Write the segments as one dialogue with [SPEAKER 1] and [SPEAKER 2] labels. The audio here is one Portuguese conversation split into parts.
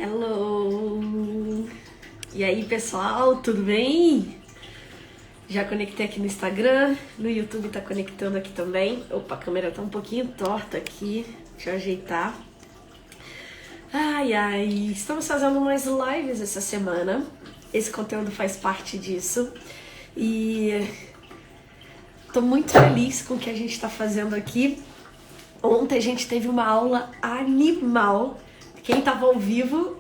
[SPEAKER 1] Hello! E aí, pessoal, tudo bem? Já conectei aqui no Instagram, no YouTube tá conectando aqui também. Opa, a câmera tá um pouquinho torta aqui, deixa eu ajeitar. Ai, estamos fazendo mais lives essa semana. Esse conteúdo faz parte disso. E tô muito feliz com o que a gente tá fazendo aqui. Ontem a gente teve uma aula animal. Quem tava ao vivo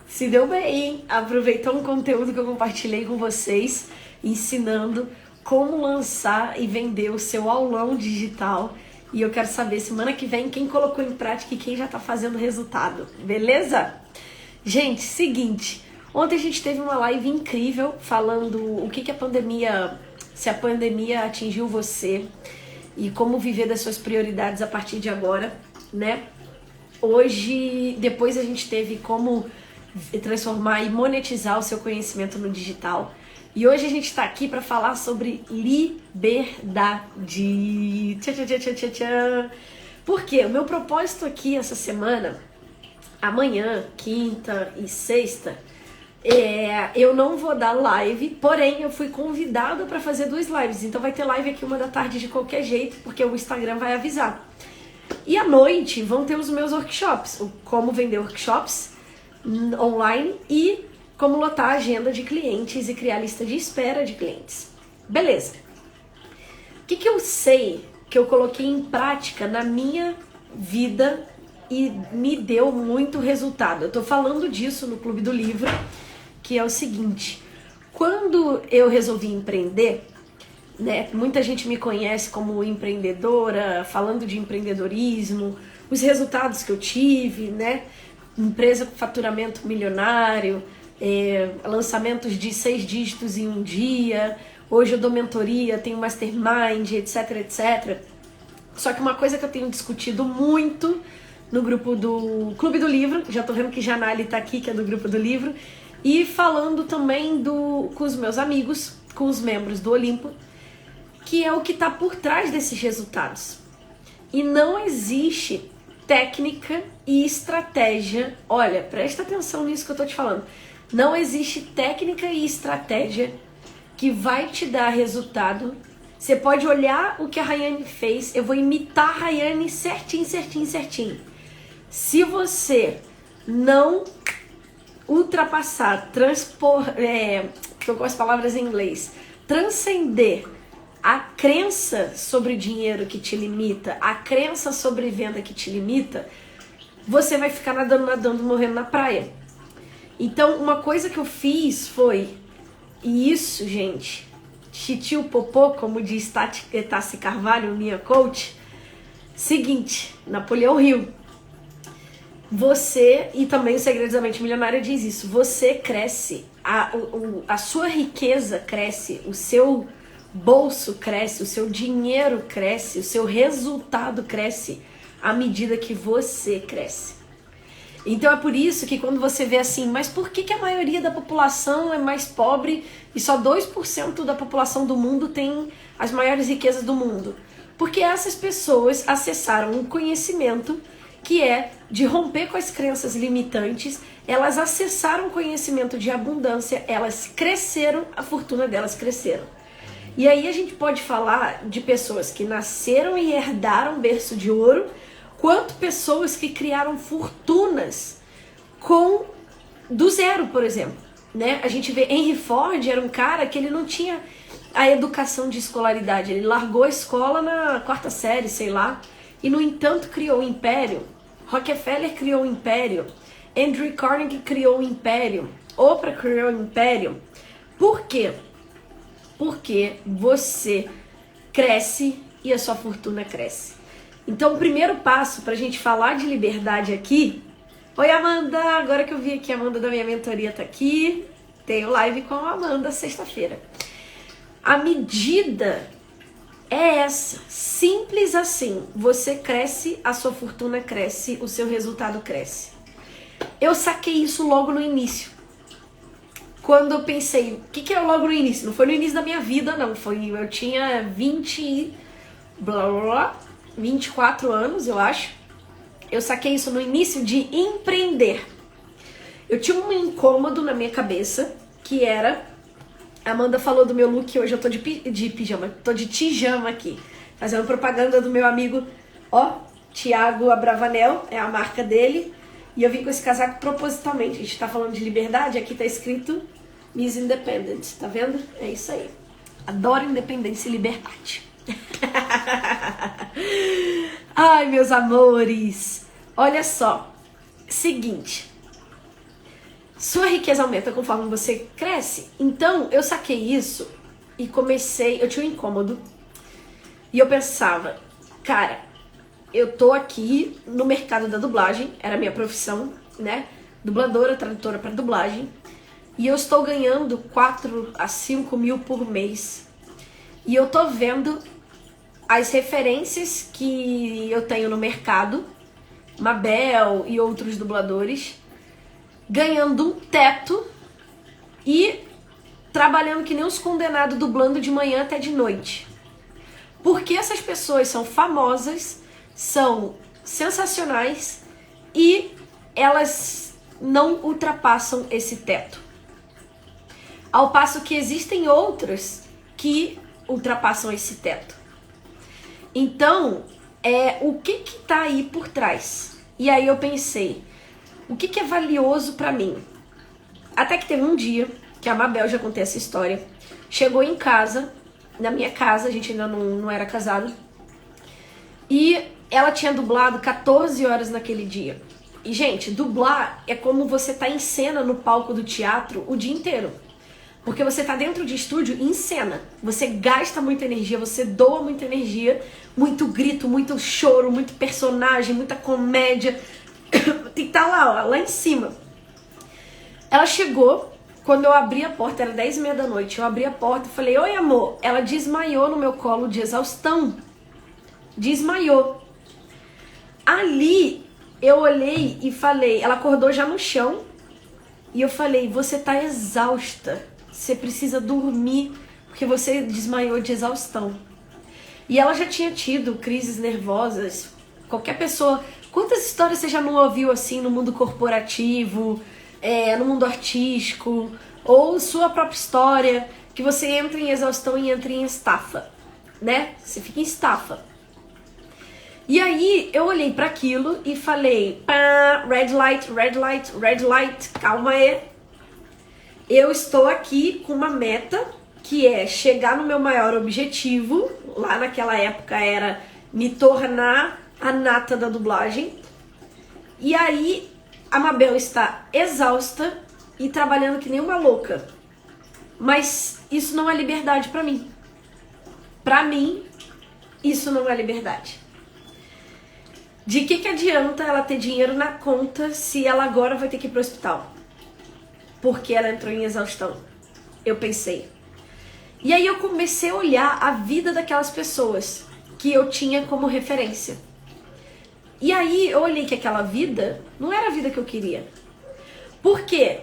[SPEAKER 1] se deu bem, hein? Aproveitou um conteúdo que eu compartilhei com vocês, ensinando como lançar e vender o seu aulão digital. E eu quero saber, semana que vem, quem colocou em prática e quem já tá fazendo resultado, beleza? Gente, seguinte, ontem a gente teve uma live incrível falando o que a pandemia, se a pandemia atingiu você e como viver das suas prioridades a partir de agora, né? Hoje, depois a gente teve como transformar e monetizar o seu conhecimento no digital. E hoje a gente está aqui para falar sobre liberdade. Tchau. Por quê? O meu propósito aqui essa semana, amanhã, quinta e sexta, eu não vou dar live, porém eu fui convidada para fazer 2 lives. Então vai ter live aqui 1h de qualquer jeito, porque o Instagram vai avisar. E à noite vão ter os meus workshops, o como vender workshops online e como lotar a agenda de clientes e criar lista de espera de clientes. Beleza. O que eu sei que eu coloquei em prática na minha vida e me deu muito resultado? Eu tô falando disso no Clube do Livro, que é o seguinte: quando eu resolvi empreender, né, muita gente me conhece como empreendedora, falando de empreendedorismo, os resultados que eu tive, né, empresa com faturamento milionário, lançamentos de 6 dígitos em um dia. Hoje eu dou mentoria, tenho mastermind, etc. Só que uma coisa que eu tenho discutido muito no grupo do Clube do Livro, já tô vendo que Janali tá aqui, que é do grupo do livro, e falando também com os meus amigos, com os membros do Olimpo, que é o que está por trás desses resultados. E não existe técnica e estratégia. Olha, presta atenção nisso que eu tô te falando. Não existe técnica e estratégia que vai te dar resultado. Você pode olhar o que a Rayane fez. Eu vou imitar a Rayane certinho. Se você não ultrapassar, tô com as palavras em inglês, transcender a crença sobre dinheiro que te limita, a crença sobre venda que te limita, você vai ficar nadando, morrendo na praia. Então, uma coisa que eu fiz foi, e isso, gente, titio popô, como diz Tassi Carvalho, minha coach, seguinte, Napoleão Hill, você, e também o Segredos da Mente Milionária diz isso, você cresce, a sua riqueza cresce, o seu bolso cresce, o seu dinheiro cresce, o seu resultado cresce à medida que você cresce. Então é por isso que quando você vê assim, mas por que a maioria da população é mais pobre e só 2% da população do mundo tem as maiores riquezas do mundo? Porque essas pessoas acessaram um conhecimento que é de romper com as crenças limitantes, elas acessaram conhecimento de abundância, elas cresceram, a fortuna delas cresceram. E aí a gente pode falar de pessoas que nasceram e herdaram berço de ouro, quanto pessoas que criaram fortunas do zero, por exemplo. Né? A gente vê Henry Ford, era um cara que ele não tinha a educação de escolaridade, ele largou a escola na 4ª série, sei lá, e no entanto criou um império. Rockefeller criou um império, Andrew Carnegie criou um império, Oprah criou um império. Por quê? Porque você cresce e a sua fortuna cresce. Então o primeiro passo para a gente falar de liberdade aqui... Oi, Amanda! Agora que eu vi aqui a Amanda da minha mentoria tá aqui, tenho live com a Amanda sexta-feira. A medida é essa, simples assim. Você cresce, a sua fortuna cresce, o seu resultado cresce. Eu saquei isso logo no início. Quando eu pensei, o que é logo no início? Não foi no início da minha vida, não. Eu tinha 24 anos, eu acho. Eu saquei isso no início de empreender. Eu tinha um incômodo na minha cabeça, que era... A Amanda falou do meu look, hoje eu tô de pijama, tô de tijama aqui. Fazendo propaganda do meu amigo, ó, Thiago Abravanel, é a marca dele. E eu vim com esse casaco propositalmente. A gente tá falando de liberdade, aqui tá escrito Miss Independent, tá vendo? É isso aí. Adoro independência e liberdade. Ai, meus amores. Olha só. Seguinte. Sua riqueza aumenta conforme você cresce. Então, eu saquei isso e comecei... Eu tinha um incômodo. E eu pensava, cara, eu tô aqui no mercado da dublagem. Era a minha profissão, né? Dubladora, tradutora para dublagem. E eu estou ganhando 4 a 5 mil por mês. E eu tô vendo as referências que eu tenho no mercado, Mabel e outros dubladores, ganhando um teto e trabalhando que nem os condenados, dublando de manhã até de noite. Porque essas pessoas são famosas, são sensacionais e elas não ultrapassam esse teto. Ao passo que existem outras que ultrapassam esse teto. Então, o que tá aí por trás? E aí eu pensei, o que é valioso pra mim? Até que teve um dia, que a Mabel, já contei essa história, chegou em casa, na minha casa, a gente ainda não era casado, e ela tinha dublado 14 horas naquele dia. E, gente, dublar é como você tá em cena no palco do teatro o dia inteiro. Porque você tá dentro de estúdio em cena. Você gasta muita energia, você doa muita energia, muito grito, muito choro, muito personagem, muita comédia. Tem que estar lá, ó, lá em cima. Ela chegou, quando eu abri a porta, era 10h30 da noite, eu abri a porta e falei, oi amor. Ela desmaiou no meu colo de exaustão. Desmaiou. Ali, eu olhei e falei, ela acordou já no chão, e eu falei, você tá exausta. Você precisa dormir, porque você desmaiou de exaustão. E ela já tinha tido crises nervosas. Qualquer pessoa... Quantas histórias você já não ouviu assim no mundo corporativo, no mundo artístico, ou sua própria história, que você entra em exaustão e entra em estafa, né? Você fica em estafa. E aí eu olhei para aquilo e falei, pá, red light, red light, red light, calma aí. Eu estou aqui com uma meta, que é chegar no meu maior objetivo. Lá naquela época era me tornar a nata da dublagem. E aí a Mabel está exausta e trabalhando que nem uma louca. Mas isso não é liberdade pra mim. Pra mim, isso não é liberdade. De que adianta ela ter dinheiro na conta se ela agora vai ter que ir pro hospital? Porque ela entrou em exaustão. Eu pensei. E aí eu comecei a olhar a vida daquelas pessoas que eu tinha como referência. E aí eu olhei que aquela vida não era a vida que eu queria. Por quê?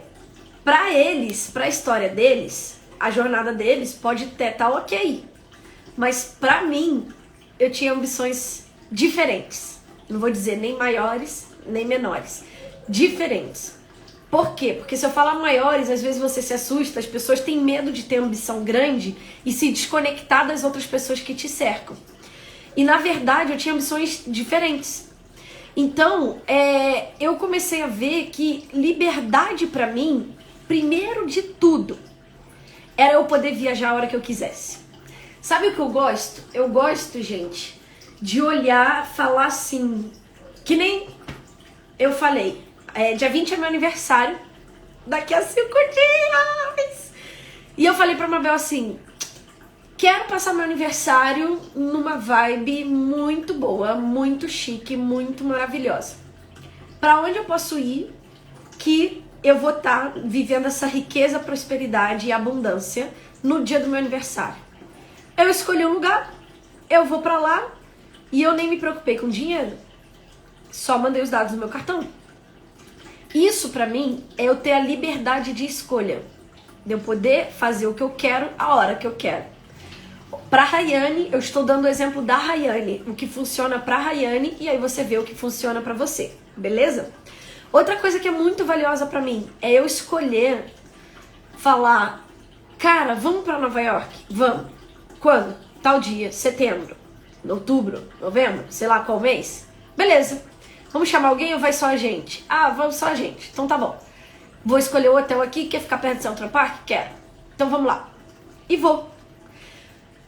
[SPEAKER 1] Pra eles, pra história deles, a jornada deles pode até estar ok. Mas pra mim, eu tinha ambições diferentes. Não vou dizer nem maiores, nem menores. Diferentes. Por quê? Porque se eu falar maiores, às vezes você se assusta, as pessoas têm medo de ter ambição grande e se desconectar das outras pessoas que te cercam. E na verdade eu tinha ambições diferentes. Então, eu comecei a ver que liberdade pra mim, primeiro de tudo, era eu poder viajar a hora que eu quisesse. Sabe o que eu gosto? Eu gosto, gente, de olhar, falar assim, que nem eu falei. Dia 20 é meu aniversário, daqui a 5 dias. E eu falei pra Mabel assim, quero passar meu aniversário numa vibe muito boa, muito chique, muito maravilhosa. Pra onde eu posso ir que eu vou estar vivendo essa riqueza, prosperidade e abundância no dia do meu aniversário? Eu escolhi um lugar, eu vou pra lá e eu nem me preocupei com dinheiro. Só mandei os dados do meu cartão. Isso pra mim é eu ter a liberdade de escolha, de eu poder fazer o que eu quero a hora que eu quero. Pra Rayane, eu estou dando o exemplo da Rayane, o que funciona pra Rayane, e aí você vê o que funciona pra você, beleza? Outra coisa que é muito valiosa pra mim é eu escolher falar, cara, vamos pra Nova York? Vamos. Quando? Tal dia, setembro, outubro, novembro, sei lá qual mês. Beleza. Vamos chamar alguém ou vai só a gente? Ah, vamos só a gente. Então tá bom. Vou escolher o hotel aqui, quer ficar perto do Central Park? Quero. Então vamos lá. E vou.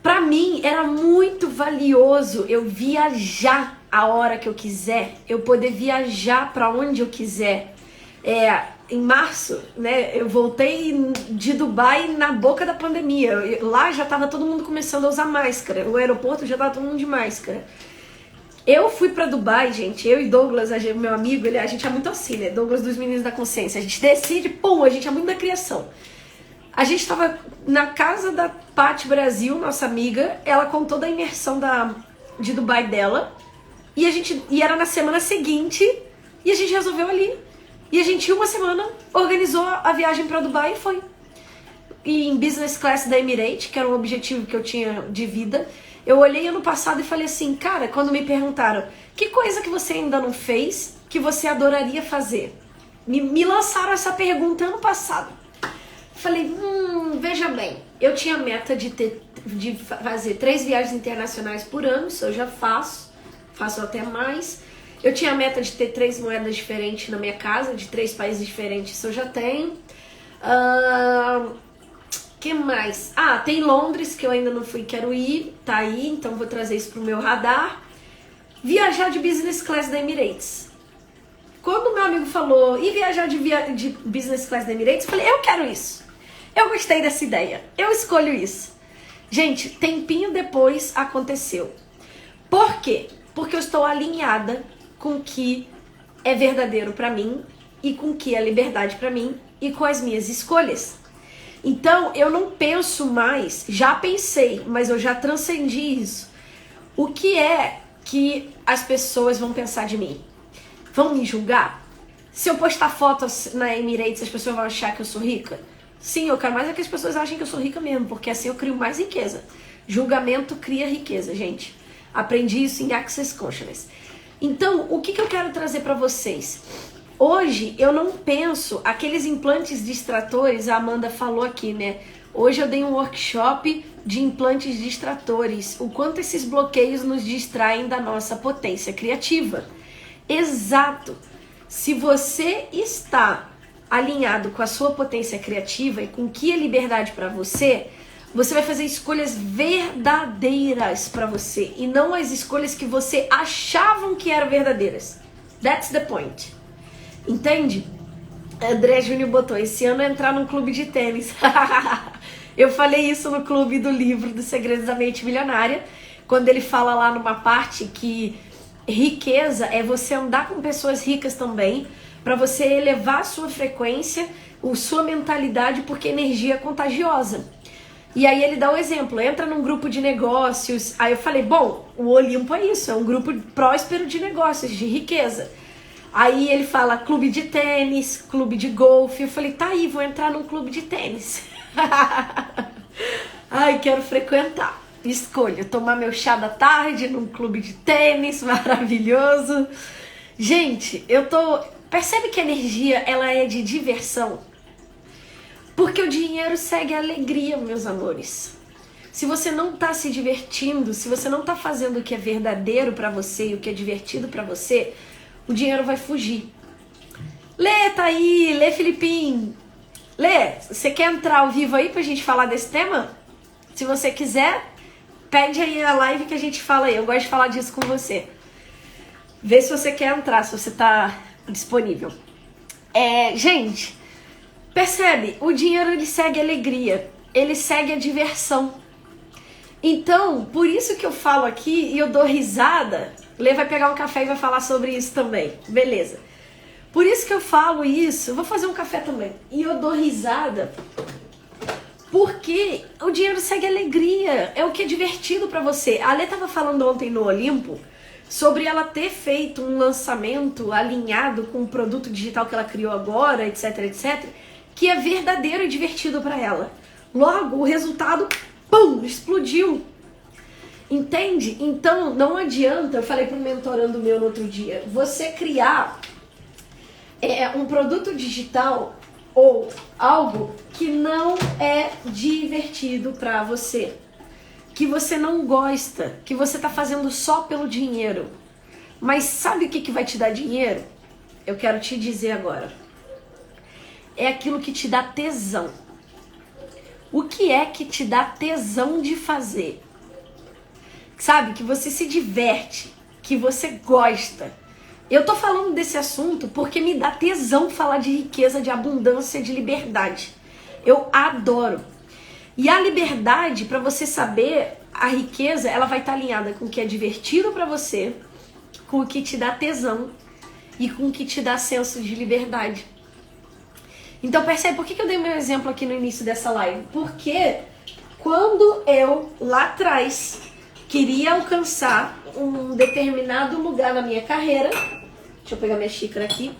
[SPEAKER 1] Pra mim era muito valioso eu viajar a hora que eu quiser, eu poder viajar pra onde eu quiser. Em março, né, eu voltei de Dubai na boca da pandemia. Lá já tava todo mundo começando a usar máscara. O aeroporto já tava todo mundo de máscara. Eu fui pra Dubai, gente, eu e Douglas, meu amigo, a gente é muito assim, né? Douglas dos Meninos da Consciência. A gente decide, pum, a gente é muito da criação. A gente tava na casa da Paty Brasil, nossa amiga, ela contou da imersão de Dubai dela, e era na semana seguinte, e a gente resolveu ali. E a gente, uma semana, organizou a viagem pra Dubai e foi. E em business class da Emirates, que era um objetivo que eu tinha de vida, eu olhei ano passado e falei assim, cara, quando me perguntaram, que coisa que você ainda não fez, que você adoraria fazer? Me lançaram essa pergunta ano passado. Falei, veja bem, eu tinha meta de fazer 3 viagens internacionais por ano, isso eu já faço até mais. Eu tinha a meta de ter 3 moedas diferentes na minha casa, de 3 países diferentes, isso eu já tenho. Que mais? Ah, tem Londres, que eu ainda não fui, quero ir, tá aí, então vou trazer isso pro meu radar. Viajar de business class da Emirates. Quando meu amigo falou, e viajar de business class da Emirates, eu falei, eu quero isso. Eu gostei dessa ideia, eu escolho isso. Gente, tempinho depois aconteceu. Por quê? Porque eu estou alinhada com o que é verdadeiro pra mim e com o que é liberdade pra mim e com as minhas escolhas. Então, eu não penso mais, já pensei, mas eu já transcendi isso. O que é que as pessoas vão pensar de mim? Vão me julgar? Se eu postar fotos na Emirates, as pessoas vão achar que eu sou rica? Sim, eu quero mais é que as pessoas achem que eu sou rica mesmo, porque assim eu crio mais riqueza. Julgamento cria riqueza, gente. Aprendi isso em Access Consciousness. Então, o que eu quero trazer pra vocês? Hoje, eu não penso, aqueles implantes distratores, a Amanda falou aqui, né? Hoje eu dei um workshop de implantes distratores, o quanto esses bloqueios nos distraem da nossa potência criativa. Exato! Se você está alinhado com a sua potência criativa e com o que é liberdade para você, você vai fazer escolhas verdadeiras para você e não as escolhas que você achavam que eram verdadeiras. That's the point. Entende? André Júnior botou, esse ano entrar num clube de tênis. Eu falei isso no clube do livro dos Segredos da Mente Milionária, quando ele fala lá numa parte que riqueza é você andar com pessoas ricas também, para você elevar a sua frequência, a sua mentalidade, porque energia é contagiosa. E aí ele dá um exemplo, entra num grupo de negócios, aí eu falei, bom, o Olimpo é isso, é um grupo próspero de negócios, de riqueza. Aí ele fala clube de tênis, clube de golfe, eu falei, tá aí, vou entrar num clube de tênis. Ai, quero frequentar. Escolho tomar meu chá da tarde num clube de tênis, maravilhoso. Gente, percebe que a energia, ela é de diversão? Porque o dinheiro segue a alegria, meus amores. Se você não tá se divertindo, se você não tá fazendo o que é verdadeiro pra você e o que é divertido pra você, o dinheiro vai fugir. Lê, tá aí, Lê Filipim. Lê, você quer entrar ao vivo aí pra gente falar desse tema? Se você quiser, pede aí a live que a gente fala aí. Eu gosto de falar disso com você. Vê se você quer entrar, se você tá disponível. Gente, percebe? O dinheiro, ele segue a alegria. Ele segue a diversão. Então, por isso que eu falo aqui e eu dou risada. Lê vai pegar um café e vai falar sobre isso também. Beleza. Por isso que eu falo isso. Eu vou fazer um café também. E eu dou risada porque o dinheiro segue a alegria. É o que é divertido pra você. A Lê tava falando ontem no Olimpo sobre ela ter feito um lançamento alinhado com o produto digital que ela criou agora, etc, etc, que é verdadeiro e divertido pra ela. Logo, o resultado, pum, explodiu. Entende? Então, não adianta, eu falei para um mentorando meu no outro dia, você criar é um produto digital ou algo que não é divertido para você, que você não gosta, que você tá fazendo só pelo dinheiro. Mas sabe o que vai te dar dinheiro? Eu quero te dizer agora. É aquilo que te dá tesão. O que é que te dá tesão de fazer? Sabe, que você se diverte, que você gosta. Eu tô falando desse assunto porque me dá tesão falar de riqueza, de abundância, de liberdade. Eu adoro. E a liberdade, para você saber, a riqueza, ela vai estar alinhada com o que é divertido para você, com o que te dá tesão e com o que te dá senso de liberdade. Então percebe, por que eu dei meu exemplo aqui no início dessa live? Porque quando eu, lá atrás, queria alcançar um determinado lugar na minha carreira, deixa eu pegar minha xícara aqui,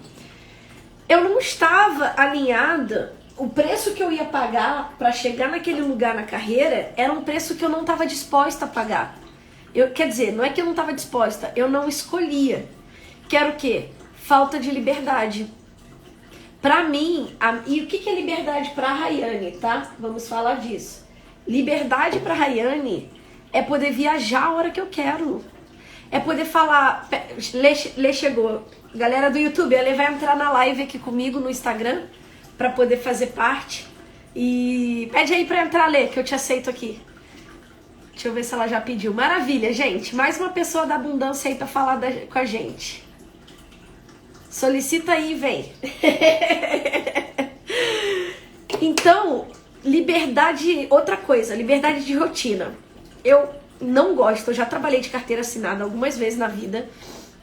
[SPEAKER 1] eu não estava alinhada, o preço que eu ia pagar para chegar naquele lugar na carreira era um preço que eu não estava disposta a pagar. Quer dizer, não é que eu não estava disposta, eu não escolhia. Que era o quê? Falta de liberdade. Pra mim, e o que é liberdade pra Rayane, tá? Vamos falar disso. Liberdade pra Rayane é poder viajar a hora que eu quero. É poder falar... Lê chegou. Galera do YouTube, a Lê vai entrar na live aqui comigo no Instagram pra poder fazer parte. E pede aí pra entrar, Lê, que eu te aceito aqui. Deixa eu ver se ela já pediu. Maravilha, gente. Mais uma pessoa da abundância aí pra falar com a gente. Solicita aí, vem. Então, liberdade... Outra coisa, liberdade de rotina. Eu não gosto, eu já trabalhei de carteira assinada algumas vezes na vida.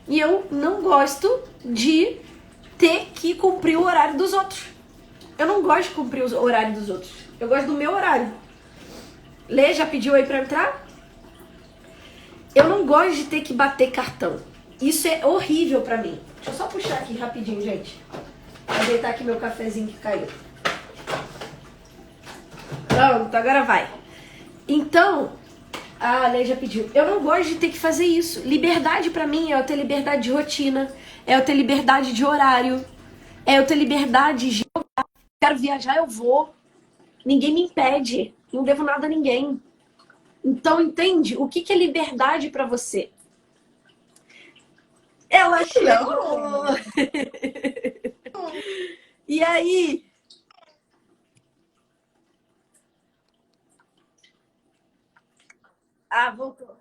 [SPEAKER 1] E eu não gosto de ter que cumprir o horário dos outros. Eu não gosto de cumprir o horário dos outros. Eu gosto do meu horário. Lê, já pediu aí pra entrar? Eu não gosto de ter que bater cartão. Isso é horrível pra mim. Deixa eu só puxar aqui rapidinho, gente. Vou deitar aqui meu cafezinho que caiu. Pronto, agora vai. Então, a Lê já pediu. Eu não gosto de ter que fazer isso. Liberdade pra mim é eu ter liberdade de rotina. É eu ter liberdade de horário. É eu ter liberdade de... Quero viajar, eu vou. Ninguém me impede. Não devo nada a ninguém. Então, entende? O que é liberdade pra você? Ela chegou! E aí? Ah, voltou.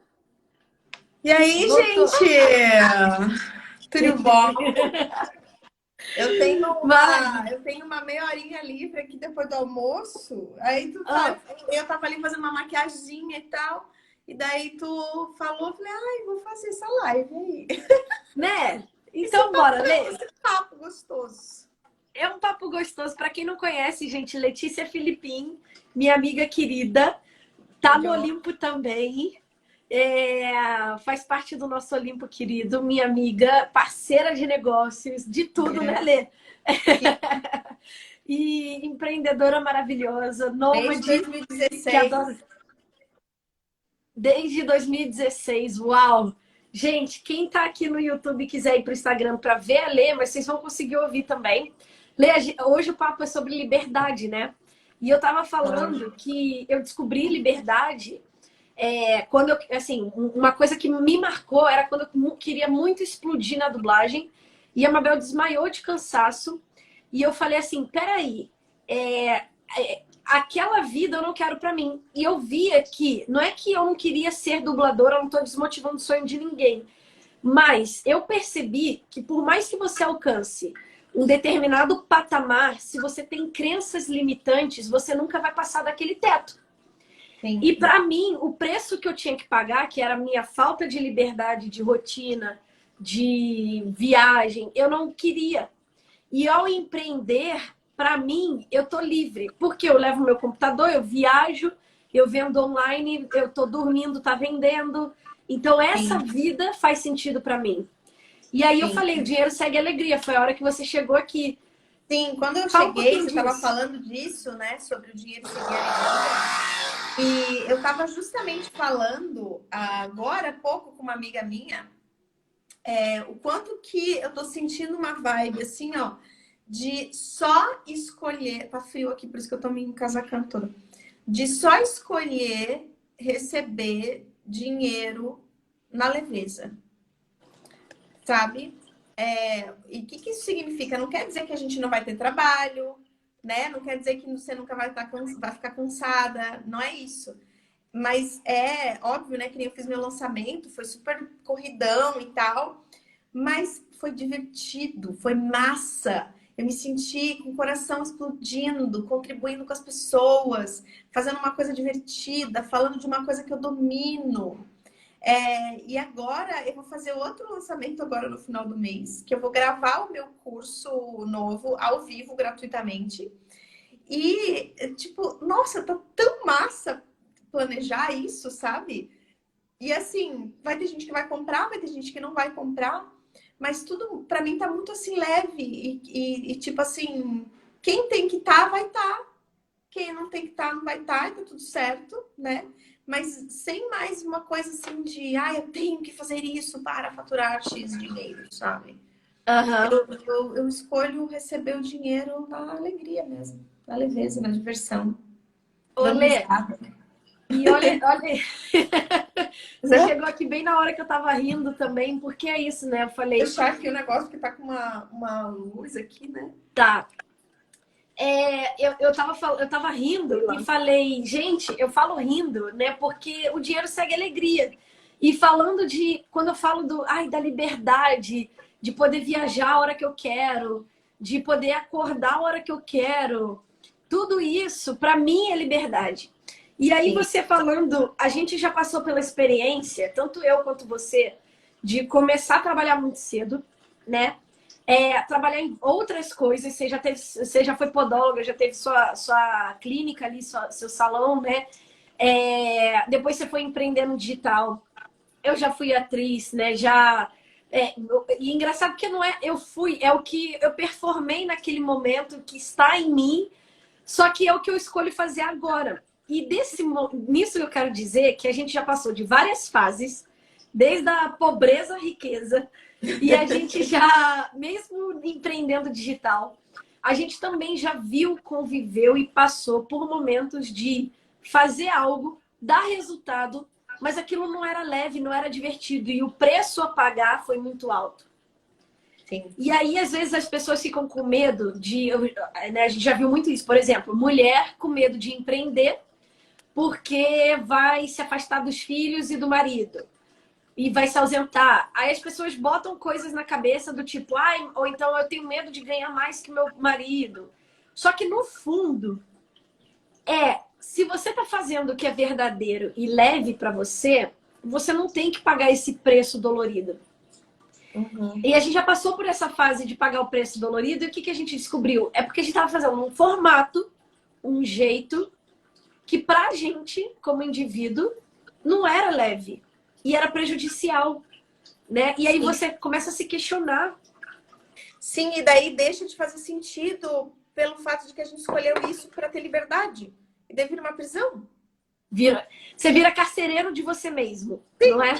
[SPEAKER 2] E aí,
[SPEAKER 1] Voltou.
[SPEAKER 2] gente? Tudo bom? Eu tenho uma meia horinha livre aqui depois do almoço. Aí eu tava ali fazendo uma maquiaginha e tal. E daí tu falou, falei, ai, vou fazer essa live aí.
[SPEAKER 1] Né? Então bora, Lê.
[SPEAKER 2] Esse papo gostoso.
[SPEAKER 1] É um papo gostoso. Pra quem não conhece, gente, Letícia Filipim, minha amiga querida, tá no Olimpo também. Faz parte do nosso Olimpo querido, minha amiga, parceira de negócios, de tudo, né, Lê? E empreendedora maravilhosa, nômade.
[SPEAKER 2] Desde 2016.
[SPEAKER 1] Que adora... Desde 2016, uau! Gente, quem tá aqui no YouTube e quiser ir pro Instagram para ver a Lê, mas vocês vão conseguir ouvir também. Lê, hoje o papo é sobre liberdade, né? E eu tava falando que eu descobri liberdade quando eu, assim, uma coisa que me marcou era quando eu queria muito explodir na dublagem e a Mabel desmaiou de cansaço e eu falei assim, peraí, aquela vida eu não quero pra mim. E eu via que, não é que eu não queria ser dubladora, eu não tô desmotivando o sonho de ninguém, mas eu percebi que por mais que você alcance um determinado patamar, se você tem crenças limitantes, você nunca vai passar daquele teto. Sim. E para mim, o preço que eu tinha que pagar, que era a minha falta de liberdade, de rotina, de viagem, eu não queria. E ao empreender, para mim, eu tô livre. Porque eu levo meu computador, eu viajo, eu vendo online, eu tô dormindo, tá vendendo. Então essa vida faz sentido para mim. E aí eu falei, o dinheiro segue a alegria. Foi a hora que você chegou aqui.
[SPEAKER 2] Sim, quando eu cheguei, você estava falando disso, né? Sobre o dinheiro seguir a alegria. E eu estava justamente falando agora há pouco com uma amiga minha o quanto que eu tô sentindo uma vibe assim, ó, de só escolher... Tá frio aqui, por isso que eu tô me encasacando toda. De só escolher receber dinheiro na leveza, sabe? E o que isso significa? Não quer dizer que a gente não vai ter trabalho, né? Não quer dizer que você nunca vai ficar cansada, não é isso. Mas é óbvio, né? Que nem eu fiz meu lançamento, foi super corridão e tal, mas foi divertido, foi massa. Eu me senti com o coração explodindo, contribuindo com as pessoas, fazendo uma coisa divertida, falando de uma coisa que eu domino. E agora eu vou fazer outro lançamento agora no final do mês, que eu vou gravar o meu curso novo ao vivo, gratuitamente. E, tipo, nossa, tá tão massa planejar isso, sabe? E assim, vai ter gente que vai comprar, vai ter gente que não vai comprar, mas tudo pra mim tá muito assim leve e tipo assim, quem tem que estar, vai estar. Quem não tem que estar, não vai estar, e tá tudo certo, né? Mas sem mais uma coisa assim de, eu tenho que fazer isso para faturar X dinheiro, sabe? Eu escolho receber o dinheiro na alegria mesmo, na leveza, na diversão.
[SPEAKER 1] Olê, e olha, você chegou aqui bem na hora que eu tava rindo também, porque é isso, né? Eu falei...
[SPEAKER 2] Deixar aqui o negócio que tá com uma luz aqui, né?
[SPEAKER 1] Tá. Eu tava rindo e falei, gente, eu falo rindo, né? Porque o dinheiro segue alegria. E falando quando eu falo da liberdade, de poder viajar a hora que eu quero, de poder acordar a hora que eu quero, tudo isso, pra mim, é liberdade. E aí, você falando, a gente já passou pela experiência, tanto eu quanto você, de começar a trabalhar muito cedo, né? Trabalhar em outras coisas, você já foi podóloga, já teve sua clínica ali, seu salão, né? Depois você foi empreender no digital. Eu já fui atriz, né? E engraçado que não é eu fui, é o que eu performei naquele momento, que está em mim, só que é o que eu escolho fazer agora. E nisso eu quero dizer que a gente já passou de várias fases, desde a pobreza à riqueza, e a gente já, mesmo empreendendo digital, a gente também já viu, conviveu e passou por momentos de fazer algo, dar resultado, mas aquilo não era leve, não era divertido. E o preço a pagar foi muito alto.
[SPEAKER 2] Sim.
[SPEAKER 1] E aí, às vezes, as pessoas ficam com medo né, a gente já viu muito isso. Por exemplo, mulher com medo de empreender porque vai se afastar dos filhos e do marido. E vai se ausentar. Aí as pessoas botam coisas na cabeça do tipo, ou então eu tenho medo de ganhar mais que meu marido. Só que no fundo, se você tá fazendo o que é verdadeiro e leve para você, você não tem que pagar esse preço dolorido.
[SPEAKER 2] Uhum.
[SPEAKER 1] E a gente já passou por essa fase de pagar o preço dolorido, e o que a gente descobriu? É porque a gente tava fazendo um formato, um jeito, que pra gente, como indivíduo, não era leve. E era prejudicial, né? E aí você começa a se questionar.
[SPEAKER 2] Sim, e daí deixa de fazer sentido pelo fato de que a gente escolheu isso para ter liberdade. E daí vira uma prisão.
[SPEAKER 1] Você vira carcereiro de você mesmo,
[SPEAKER 2] sim,
[SPEAKER 1] não é?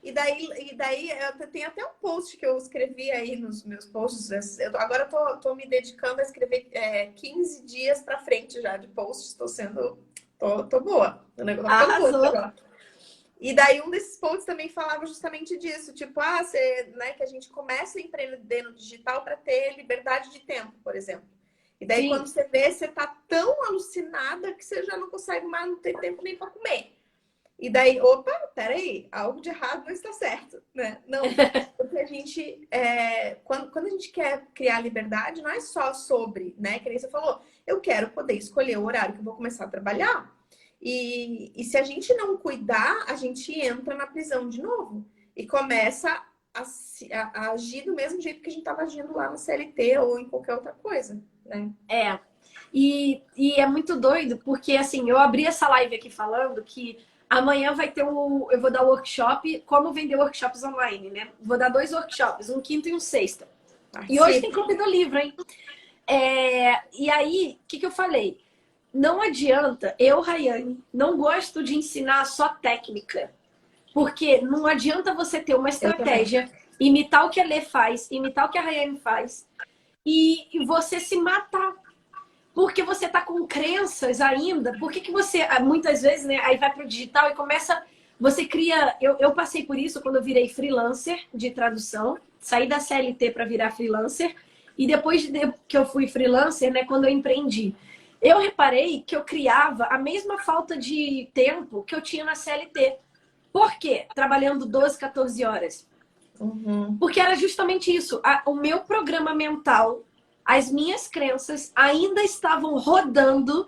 [SPEAKER 2] E daí eu tenho até um post que eu escrevi aí nos meus posts. Agora eu tô me dedicando a escrever 15 dias para frente já de posts. Tô boa. O negócio tá ficando bom agora. E daí um desses posts também falava justamente disso. Tipo, né, que a gente começa a empreender no digital para ter liberdade de tempo, por exemplo. E daí Sim. Quando você vê, você tá tão alucinada que você já não consegue mais, não ter tempo nem para comer. E daí, opa, peraí, algo de errado não está certo, né? Não, porque a gente, quando a gente quer criar liberdade, não é só sobre, né? Que nem você falou, eu quero poder escolher o horário que eu vou começar a trabalhar. E se a gente não cuidar, a gente entra na prisão de novo. E começa a agir do mesmo jeito que a gente estava agindo lá na CLT ou em qualquer outra coisa, né?
[SPEAKER 1] E é muito doido, porque assim, eu abri essa live aqui falando que amanhã vai ter eu vou dar o workshop, como vender workshops online, né? Vou dar 2 workshops, um quinta e um sexta. E hoje tem Clube do Livro, hein? E aí, o que eu falei? Não adianta, eu, Rayane, não gosto de ensinar só técnica. Porque não adianta você ter uma estratégia, imitar o que a Lê faz, imitar o que a Rayane faz, e você se matar. Porque você tá com crenças ainda. Por que você, muitas vezes, né, aí vai pro digital e começa... Você cria... Eu passei por isso quando eu virei freelancer de tradução. Saí da CLT para virar freelancer. E depois que eu fui freelancer, né, quando eu empreendi, eu reparei que eu criava a mesma falta de tempo que eu tinha na CLT. Por quê? Trabalhando 12, 14 horas. Porque era justamente isso. O meu programa mental, as minhas crenças ainda estavam rodando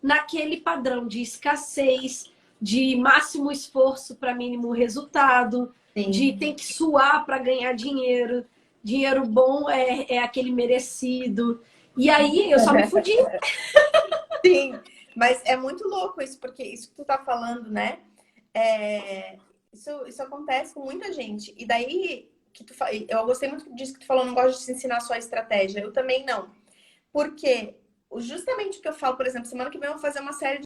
[SPEAKER 1] naquele padrão de escassez, de máximo esforço para mínimo resultado, sim, de tem que suar para ganhar dinheiro. Dinheiro bom é aquele merecido. E aí eu só me fudi.
[SPEAKER 2] Sim, mas é muito louco isso, porque isso que tu tá falando, né? Isso acontece com muita gente. E daí, eu gostei muito disso que tu falou, não gosto de te ensinar só a estratégia. Eu também não. Porque justamente o que eu falo, por exemplo, semana que vem eu vou fazer uma série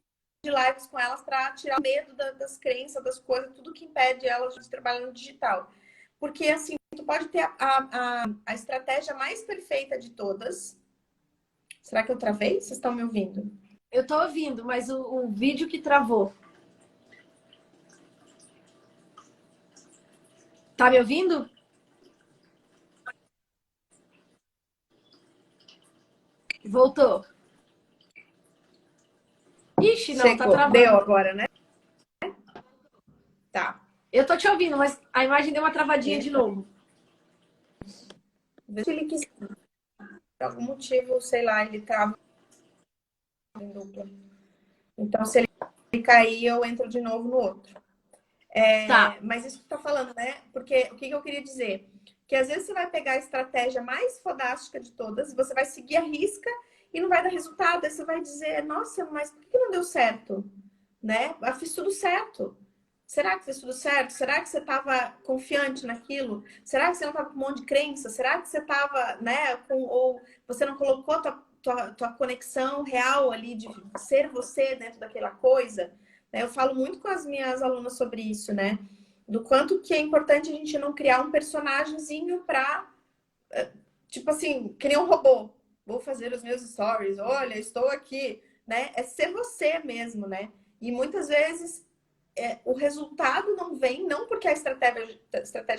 [SPEAKER 2] de lives com elas para tirar o medo das crenças, das coisas, tudo que impede elas de trabalhar no digital. Porque assim, tu pode ter a estratégia mais perfeita de todas. Será que eu travei? Vocês estão me ouvindo?
[SPEAKER 1] Eu tô ouvindo, mas o vídeo que travou. Tá me ouvindo? Voltou. Ixi, não,
[SPEAKER 2] Chegou.
[SPEAKER 1] tá travando.
[SPEAKER 2] Deu agora, né? Tá.
[SPEAKER 1] Eu tô te ouvindo, mas a imagem deu uma travadinha de novo.
[SPEAKER 2] Se ele quis... Por algum motivo, sei lá, ele trava em dupla. Então, se ele cair, eu entro de novo no outro. Tá. Mas isso que tu tá falando, né? Porque o que eu queria dizer? Que às vezes você vai pegar a estratégia mais fodástica de todas, você vai seguir a risca e não vai dar resultado. Aí você vai dizer, nossa, mas por que não deu certo? Né? Eu fiz tudo certo. Será que fez tudo certo? Será que você estava confiante naquilo? Será que você não estava com um monte de crença? Será que você estava, né, ou você não colocou tua conexão real ali de ser você dentro daquela coisa? Eu falo muito com as minhas alunas sobre isso, né? Do quanto que é importante a gente não criar um personagemzinho pra, tipo assim, que nem um robô. Vou fazer os meus stories, olha, estou aqui, né? É ser você mesmo, né? E muitas vezes o resultado não vem, não porque a estratégia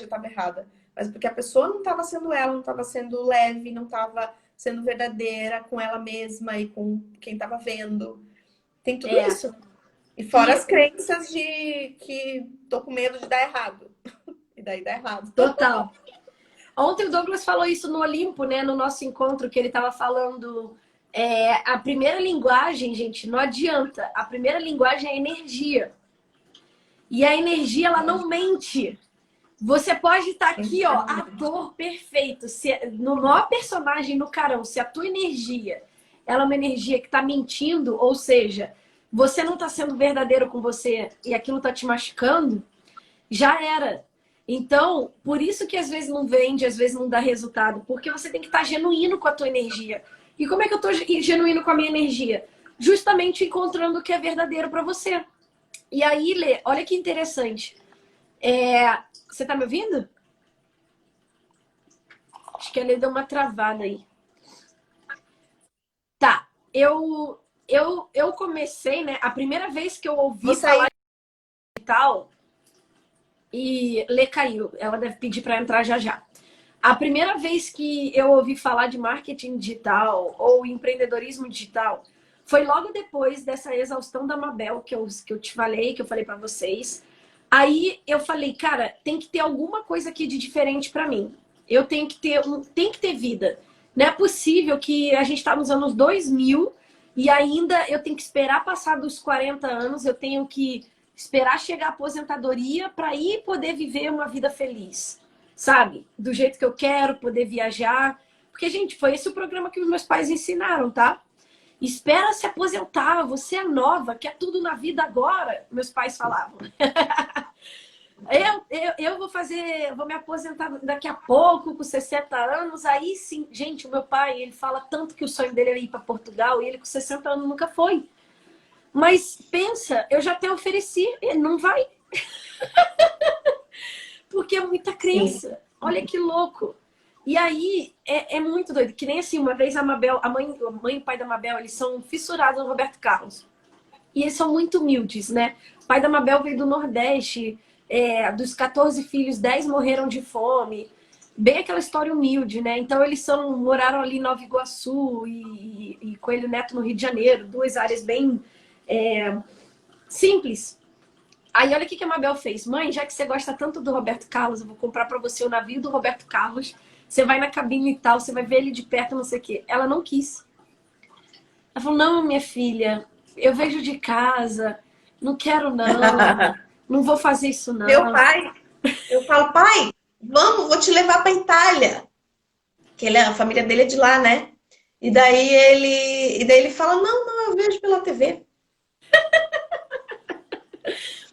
[SPEAKER 2] estava errada, mas porque a pessoa não estava sendo ela, não estava sendo leve, não estava sendo verdadeira com ela mesma e com quem estava vendo. Tem tudo isso. E fora as crenças de que tô com medo de dar errado. E daí dá errado.
[SPEAKER 1] Total. Ontem o Douglas falou isso no Olimpo, né? No nosso encontro, que ele tava falando... a primeira linguagem, gente, não adianta. A primeira linguagem é energia. E a energia, ela não mente. Você pode estar aqui, ó, ator perfeito. No maior personagem no carão, se a tua energia, ela é uma energia que tá mentindo, ou seja, você não tá sendo verdadeiro com você e aquilo tá te machucando, já era. Então, por isso que às vezes não vende, às vezes não dá resultado, porque você tem que estar genuíno com a tua energia. E como é que eu tô genuíno com a minha energia? Justamente encontrando o que é verdadeiro para você. E aí, Lê, olha que interessante. Você tá me ouvindo? Acho que a Lê deu uma travada aí. Tá, eu comecei, né? A primeira vez que eu ouvi falar digital, e Lê caiu, ela deve pedir para entrar já já. A primeira vez que eu ouvi falar de marketing digital ou empreendedorismo digital foi logo depois dessa exaustão da Mabel que eu te falei, que eu falei para vocês. Aí eu falei, cara, tem que ter alguma coisa aqui de diferente para mim. Eu tenho que ter vida. Não é possível que a gente está nos anos 2000 e ainda eu tenho que esperar passar dos 40 anos, eu tenho que esperar chegar a aposentadoria para ir poder viver uma vida feliz. Sabe? Do jeito que eu quero, poder viajar. Porque, gente, foi esse o programa que os meus pais ensinaram, tá? Espera se aposentar, você é nova, quer tudo na vida agora, meus pais falavam. Eu vou me aposentar daqui a pouco, com 60 anos, aí sim. Gente, o meu pai, ele fala tanto que o sonho dele é ir para Portugal e ele com 60 anos nunca foi. Mas pensa, eu já até ofereci, ele não vai. Porque é muita crença. Olha que louco. E aí, é muito doido. Que nem assim, uma vez a Mabel, a mãe e o pai da Mabel, eles são fissurados no Roberto Carlos. E eles são muito humildes, né? O pai da Mabel veio do Nordeste, dos 14 filhos, 10 morreram de fome. Bem aquela história humilde, né? Então eles moraram ali em Nova Iguaçu e Coelho Neto no Rio de Janeiro, duas áreas bem simples. Aí olha o que a Mabel fez. Mãe, já que você gosta tanto do Roberto Carlos, eu vou comprar pra você o navio do Roberto Carlos. Você vai na cabine e tal, você vai ver ele de perto, não sei o quê. Ela não quis. Ela falou, não, minha filha, eu vejo de casa, não quero não, não vou fazer isso não.
[SPEAKER 2] Meu pai, eu falo, pai, vamos, vou te levar para Itália. Que a família dele é de lá, né? E daí ele fala, não, eu vejo pela TV.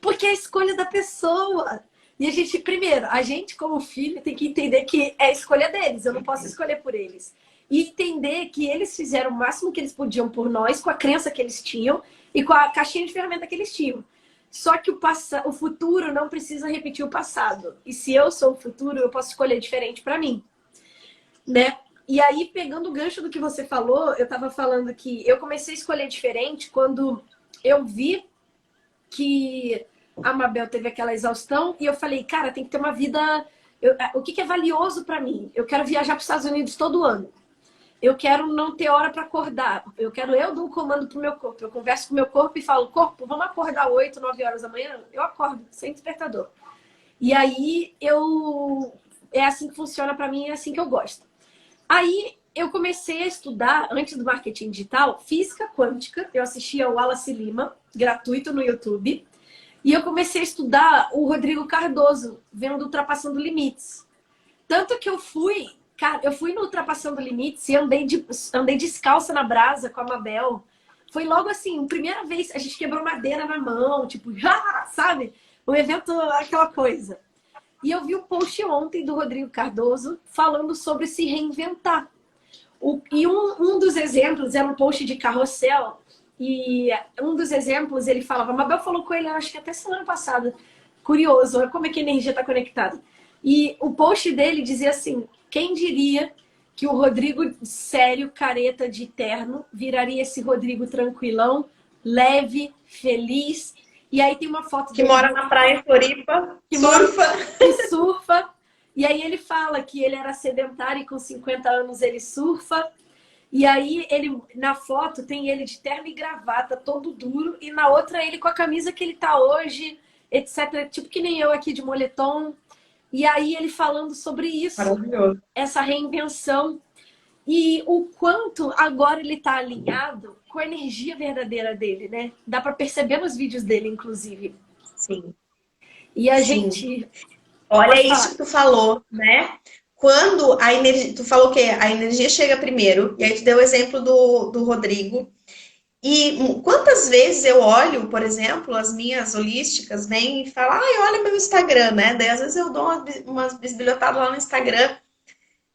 [SPEAKER 1] Porque é a escolha da pessoa. E a gente, primeiro, a gente como filho tem que entender que é a escolha deles, eu não posso escolher por eles. E entender que eles fizeram o máximo que eles podiam por nós, com a crença que eles tinham e com a caixinha de ferramenta que eles tinham. Só que o futuro não precisa repetir o passado. E se eu sou o futuro, eu posso escolher diferente para mim, né? E aí, pegando o gancho do que você falou, eu tava falando que eu comecei a escolher diferente quando eu vi que a Mabel teve aquela exaustão e eu falei, cara, tem que ter uma vida... o que é valioso para mim? Eu quero viajar para os Estados Unidos todo ano. Eu quero não ter hora para acordar. Eu dou um comando pro meu corpo. Eu converso com o meu corpo e falo, corpo, vamos acordar 8, 9 horas da manhã? Eu acordo, sem despertador. E aí, é assim que funciona para mim, é assim que eu gosto. Aí, eu comecei a estudar, antes do marketing digital, física quântica. Eu assistia o Wallace Lima, gratuito no YouTube. E eu comecei a estudar o Rodrigo Cardoso, vendo Ultrapassando Limites. Tanto que eu fui no Ultrapassando Limites e andei descalça na brasa com a Mabel. Foi logo assim, primeira vez, a gente quebrou madeira na mão, tipo, sabe? Um evento, aquela coisa. E eu vi um post ontem do Rodrigo Cardoso falando sobre se reinventar. E um dos exemplos era um post de carrossel. E um dos exemplos, ele falava... A Mabel falou com ele, acho que até semana passada. Curioso, como é que a energia está conectada. E o post dele dizia assim... Quem diria que o Rodrigo sério, careta de terno, viraria esse Rodrigo tranquilão, leve, feliz. E aí tem uma foto
[SPEAKER 2] que mora na praia em Floripa,
[SPEAKER 1] surfa. E aí ele fala que ele era sedentário e com 50 anos ele surfa. E aí na foto tem ele de terno e gravata, todo duro. E na outra ele com a camisa que ele tá hoje, etc. Tipo que nem eu aqui de moletom. E aí ele falando sobre isso.
[SPEAKER 2] Maravilhoso.
[SPEAKER 1] Essa reinvenção. E o quanto agora ele tá alinhado com a energia verdadeira dele, né? Dá pra perceber nos vídeos dele, inclusive.
[SPEAKER 2] Sim.
[SPEAKER 1] E a gente...
[SPEAKER 2] Olha isso que tu falou, né? Quando a energia... Tu falou que a energia chega primeiro. E aí tu deu o exemplo do Rodrigo. E quantas vezes eu olho, por exemplo, as minhas holísticas, vêm e falam, ai, olha meu Instagram, né? Daí às vezes eu dou umas bisbilhotadas lá no Instagram.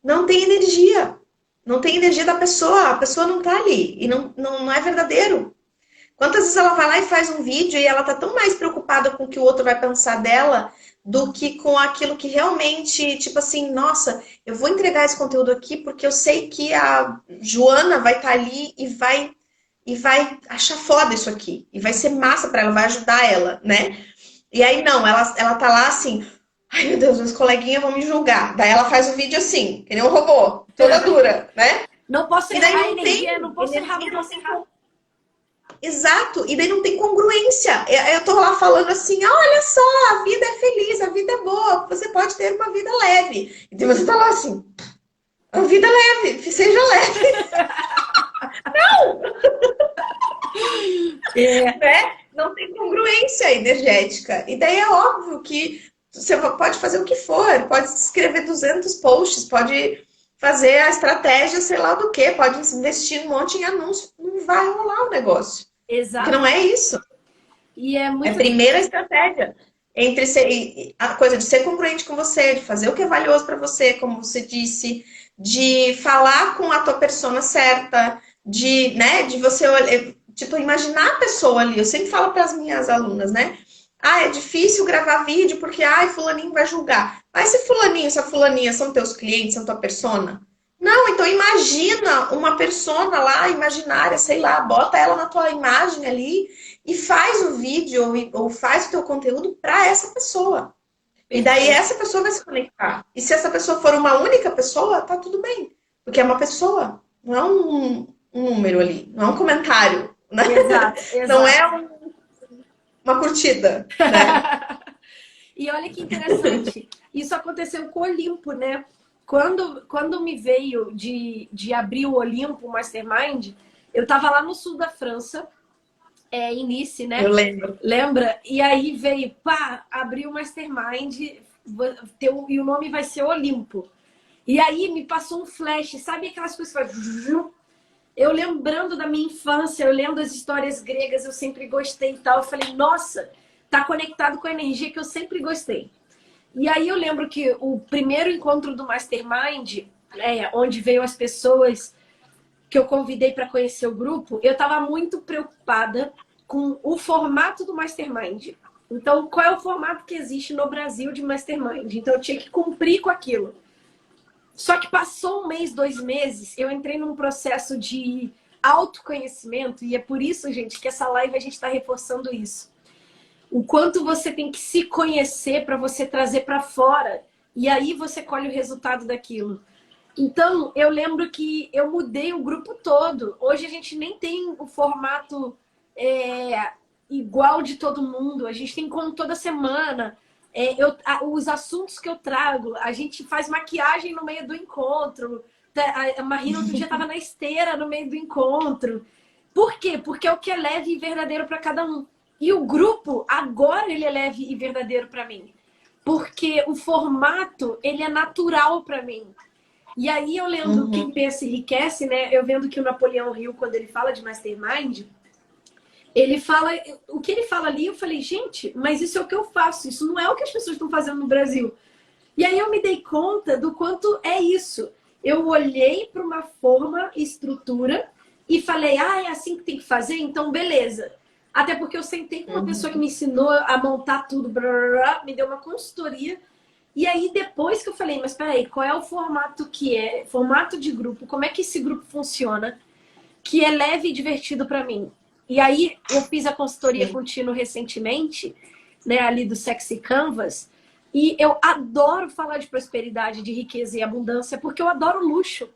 [SPEAKER 2] Não tem energia. Não tem energia da pessoa. A pessoa não tá ali. E não é verdadeiro. Quantas vezes ela vai lá e faz um vídeo e ela tá tão mais preocupada com o que o outro vai pensar dela do que com aquilo que realmente, tipo assim, nossa, eu vou entregar esse conteúdo aqui porque eu sei que a Joana vai estar ali e vai achar foda isso aqui. E vai ser massa para ela, vai ajudar ela, né? E aí não, ela tá lá assim, ai meu Deus, meus coleguinhas vão me julgar. Daí ela faz o vídeo assim, que nem um robô, toda dura, né?
[SPEAKER 1] Não posso
[SPEAKER 2] errar
[SPEAKER 1] a energia, não posso errar.
[SPEAKER 2] Exato, e daí não tem congruência. Eu tô lá falando assim, olha só, a vida é feliz, a vida é boa, você pode ter uma vida leve. E você tá lá assim, a vida é leve, seja leve. Não! Né? Não tem congruência energética. E daí é óbvio que você pode fazer o que for, pode escrever 200 posts, pode fazer a estratégia, sei lá do que, pode investir um monte em anúncio, não vai rolar o negócio.
[SPEAKER 1] Exato.
[SPEAKER 2] Porque não é isso.
[SPEAKER 1] E é muito...
[SPEAKER 2] É a primeira estratégia. A coisa de ser congruente com você, de fazer o que é valioso para você, como você disse, de falar com a tua persona certa, de você olhar, tipo, imaginar a pessoa ali. Eu sempre falo para as minhas alunas, né? Ah, é difícil gravar vídeo porque, ai, fulaninho vai julgar. Mas se fulaninho, se a fulaninha são teus clientes, são tua persona? Não, então imagina uma persona lá, imaginária, sei lá, bota ela na tua imagem ali e faz o vídeo ou faz o teu conteúdo para essa pessoa. E daí
[SPEAKER 1] Perfeito.
[SPEAKER 2] essa pessoa vai se conectar. E se essa pessoa for uma única pessoa, tá tudo bem. Porque é uma pessoa, não é um número ali, não é um comentário, né?
[SPEAKER 1] Exato,
[SPEAKER 2] Não é
[SPEAKER 1] exato.
[SPEAKER 2] uma curtida, né?
[SPEAKER 1] E olha que interessante, isso aconteceu com o Olimpo, né? Quando me veio de abrir o Olimpo, o Mastermind, eu tava lá no sul da França, em Nice,
[SPEAKER 2] Eu
[SPEAKER 1] né?
[SPEAKER 2] lembro.
[SPEAKER 1] Lembra? E aí veio, pá, abriu o Mastermind, e o nome vai ser Olimpo. E aí me passou um flash, sabe aquelas coisas que faz... Eu lembrando da minha infância, eu lendo as histórias gregas, eu sempre gostei e tal. Eu falei, nossa, tá conectado com a energia que eu sempre gostei. E aí eu lembro que o primeiro encontro do Mastermind, onde veio as pessoas que eu convidei para conhecer o grupo, eu estava muito preocupada com o formato do Mastermind. Então, qual é o formato que existe no Brasil de Mastermind? Então, eu tinha que cumprir com aquilo. Só que passou um mês, 2 meses, eu entrei num processo de autoconhecimento, e é por isso, gente, que essa live a gente está reforçando isso. O quanto você tem que se conhecer para você trazer para fora, e aí você colhe o resultado daquilo. Então, eu lembro que eu mudei o grupo todo. Hoje a gente nem tem o formato igual de todo mundo. A gente tem encontro toda semana. Os assuntos que eu trago, a gente faz maquiagem no meio do encontro. A Marina outro dia estava na esteira no meio do encontro. Por quê? Porque é o que é leve e verdadeiro para cada um. E o grupo, agora ele é leve e verdadeiro para mim. Porque o formato, ele é natural para mim. E aí eu lendo Quem Pensa Enriquece, né? Eu vendo que o Napoleão Hill, quando ele fala de Mastermind, ele fala... O que ele fala ali, eu falei, gente, mas isso é o que eu faço. Isso não é o que as pessoas estão fazendo no Brasil. E aí eu me dei conta do quanto é isso. Eu olhei para uma forma, estrutura, e falei, é assim que tem que fazer? Então, beleza. Até porque eu sentei com uma pessoa que me ensinou a montar tudo, blá, blá, blá, me deu uma consultoria. E aí, depois que eu falei, mas peraí, qual é o formato que é? Formato de grupo, como é que esse grupo funciona? Que é leve e divertido para mim. E aí, eu fiz a consultoria contínua recentemente, né, ali do Sexy Canvas, e eu adoro falar de prosperidade, de riqueza e abundância, porque eu adoro luxo.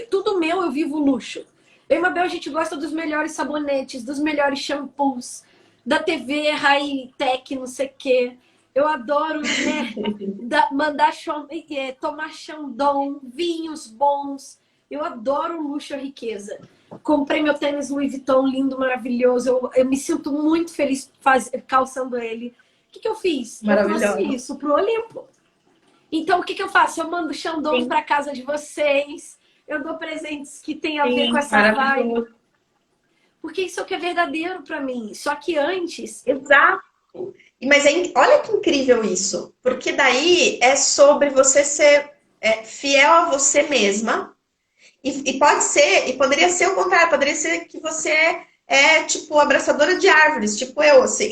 [SPEAKER 1] Tudo meu, eu vivo luxo. Eu e a Mabel, a gente gosta dos melhores sabonetes, dos melhores shampoos, da TV high tech, não sei o quê. Eu adoro, né, tomar Chandon, vinhos bons. Eu adoro luxo e riqueza. Comprei meu tênis Louis Vuitton, lindo, maravilhoso. Eu me sinto muito feliz calçando ele. O que eu fiz? Eu trouxe isso pro Olimpo. Então, o que eu faço? Eu mando Chandons para casa de vocês. Eu dou presentes que tem a ver com essa vibe. Porque isso é o que é verdadeiro para mim. Só que antes...
[SPEAKER 2] Exato. Mas olha que incrível isso. Porque daí é sobre você ser fiel a você mesma. E pode ser, e poderia ser o contrário, poderia ser que você tipo abraçadora de árvores, tipo eu, assim.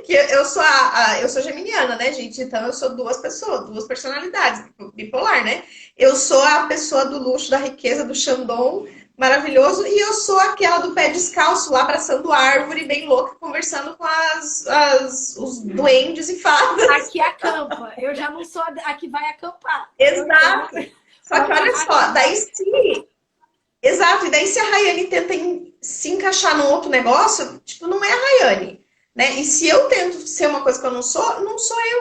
[SPEAKER 2] Que eu sou geminiana, né, gente? Então eu sou duas pessoas, duas personalidades, bipolar, né? Eu sou a pessoa do luxo, da riqueza, do Chandon maravilhoso, e eu sou aquela do pé descalço lá abraçando árvore, bem louca, conversando com os duendes e fadas.
[SPEAKER 1] Aqui acampa. Eu já não sou a que vai acampar.
[SPEAKER 2] Exato. Só que olha só, daí se... Exato, e daí se a Rayane tenta se encaixar num outro negócio, tipo, não é a Rayane, né? E se eu tento ser uma coisa que eu não sou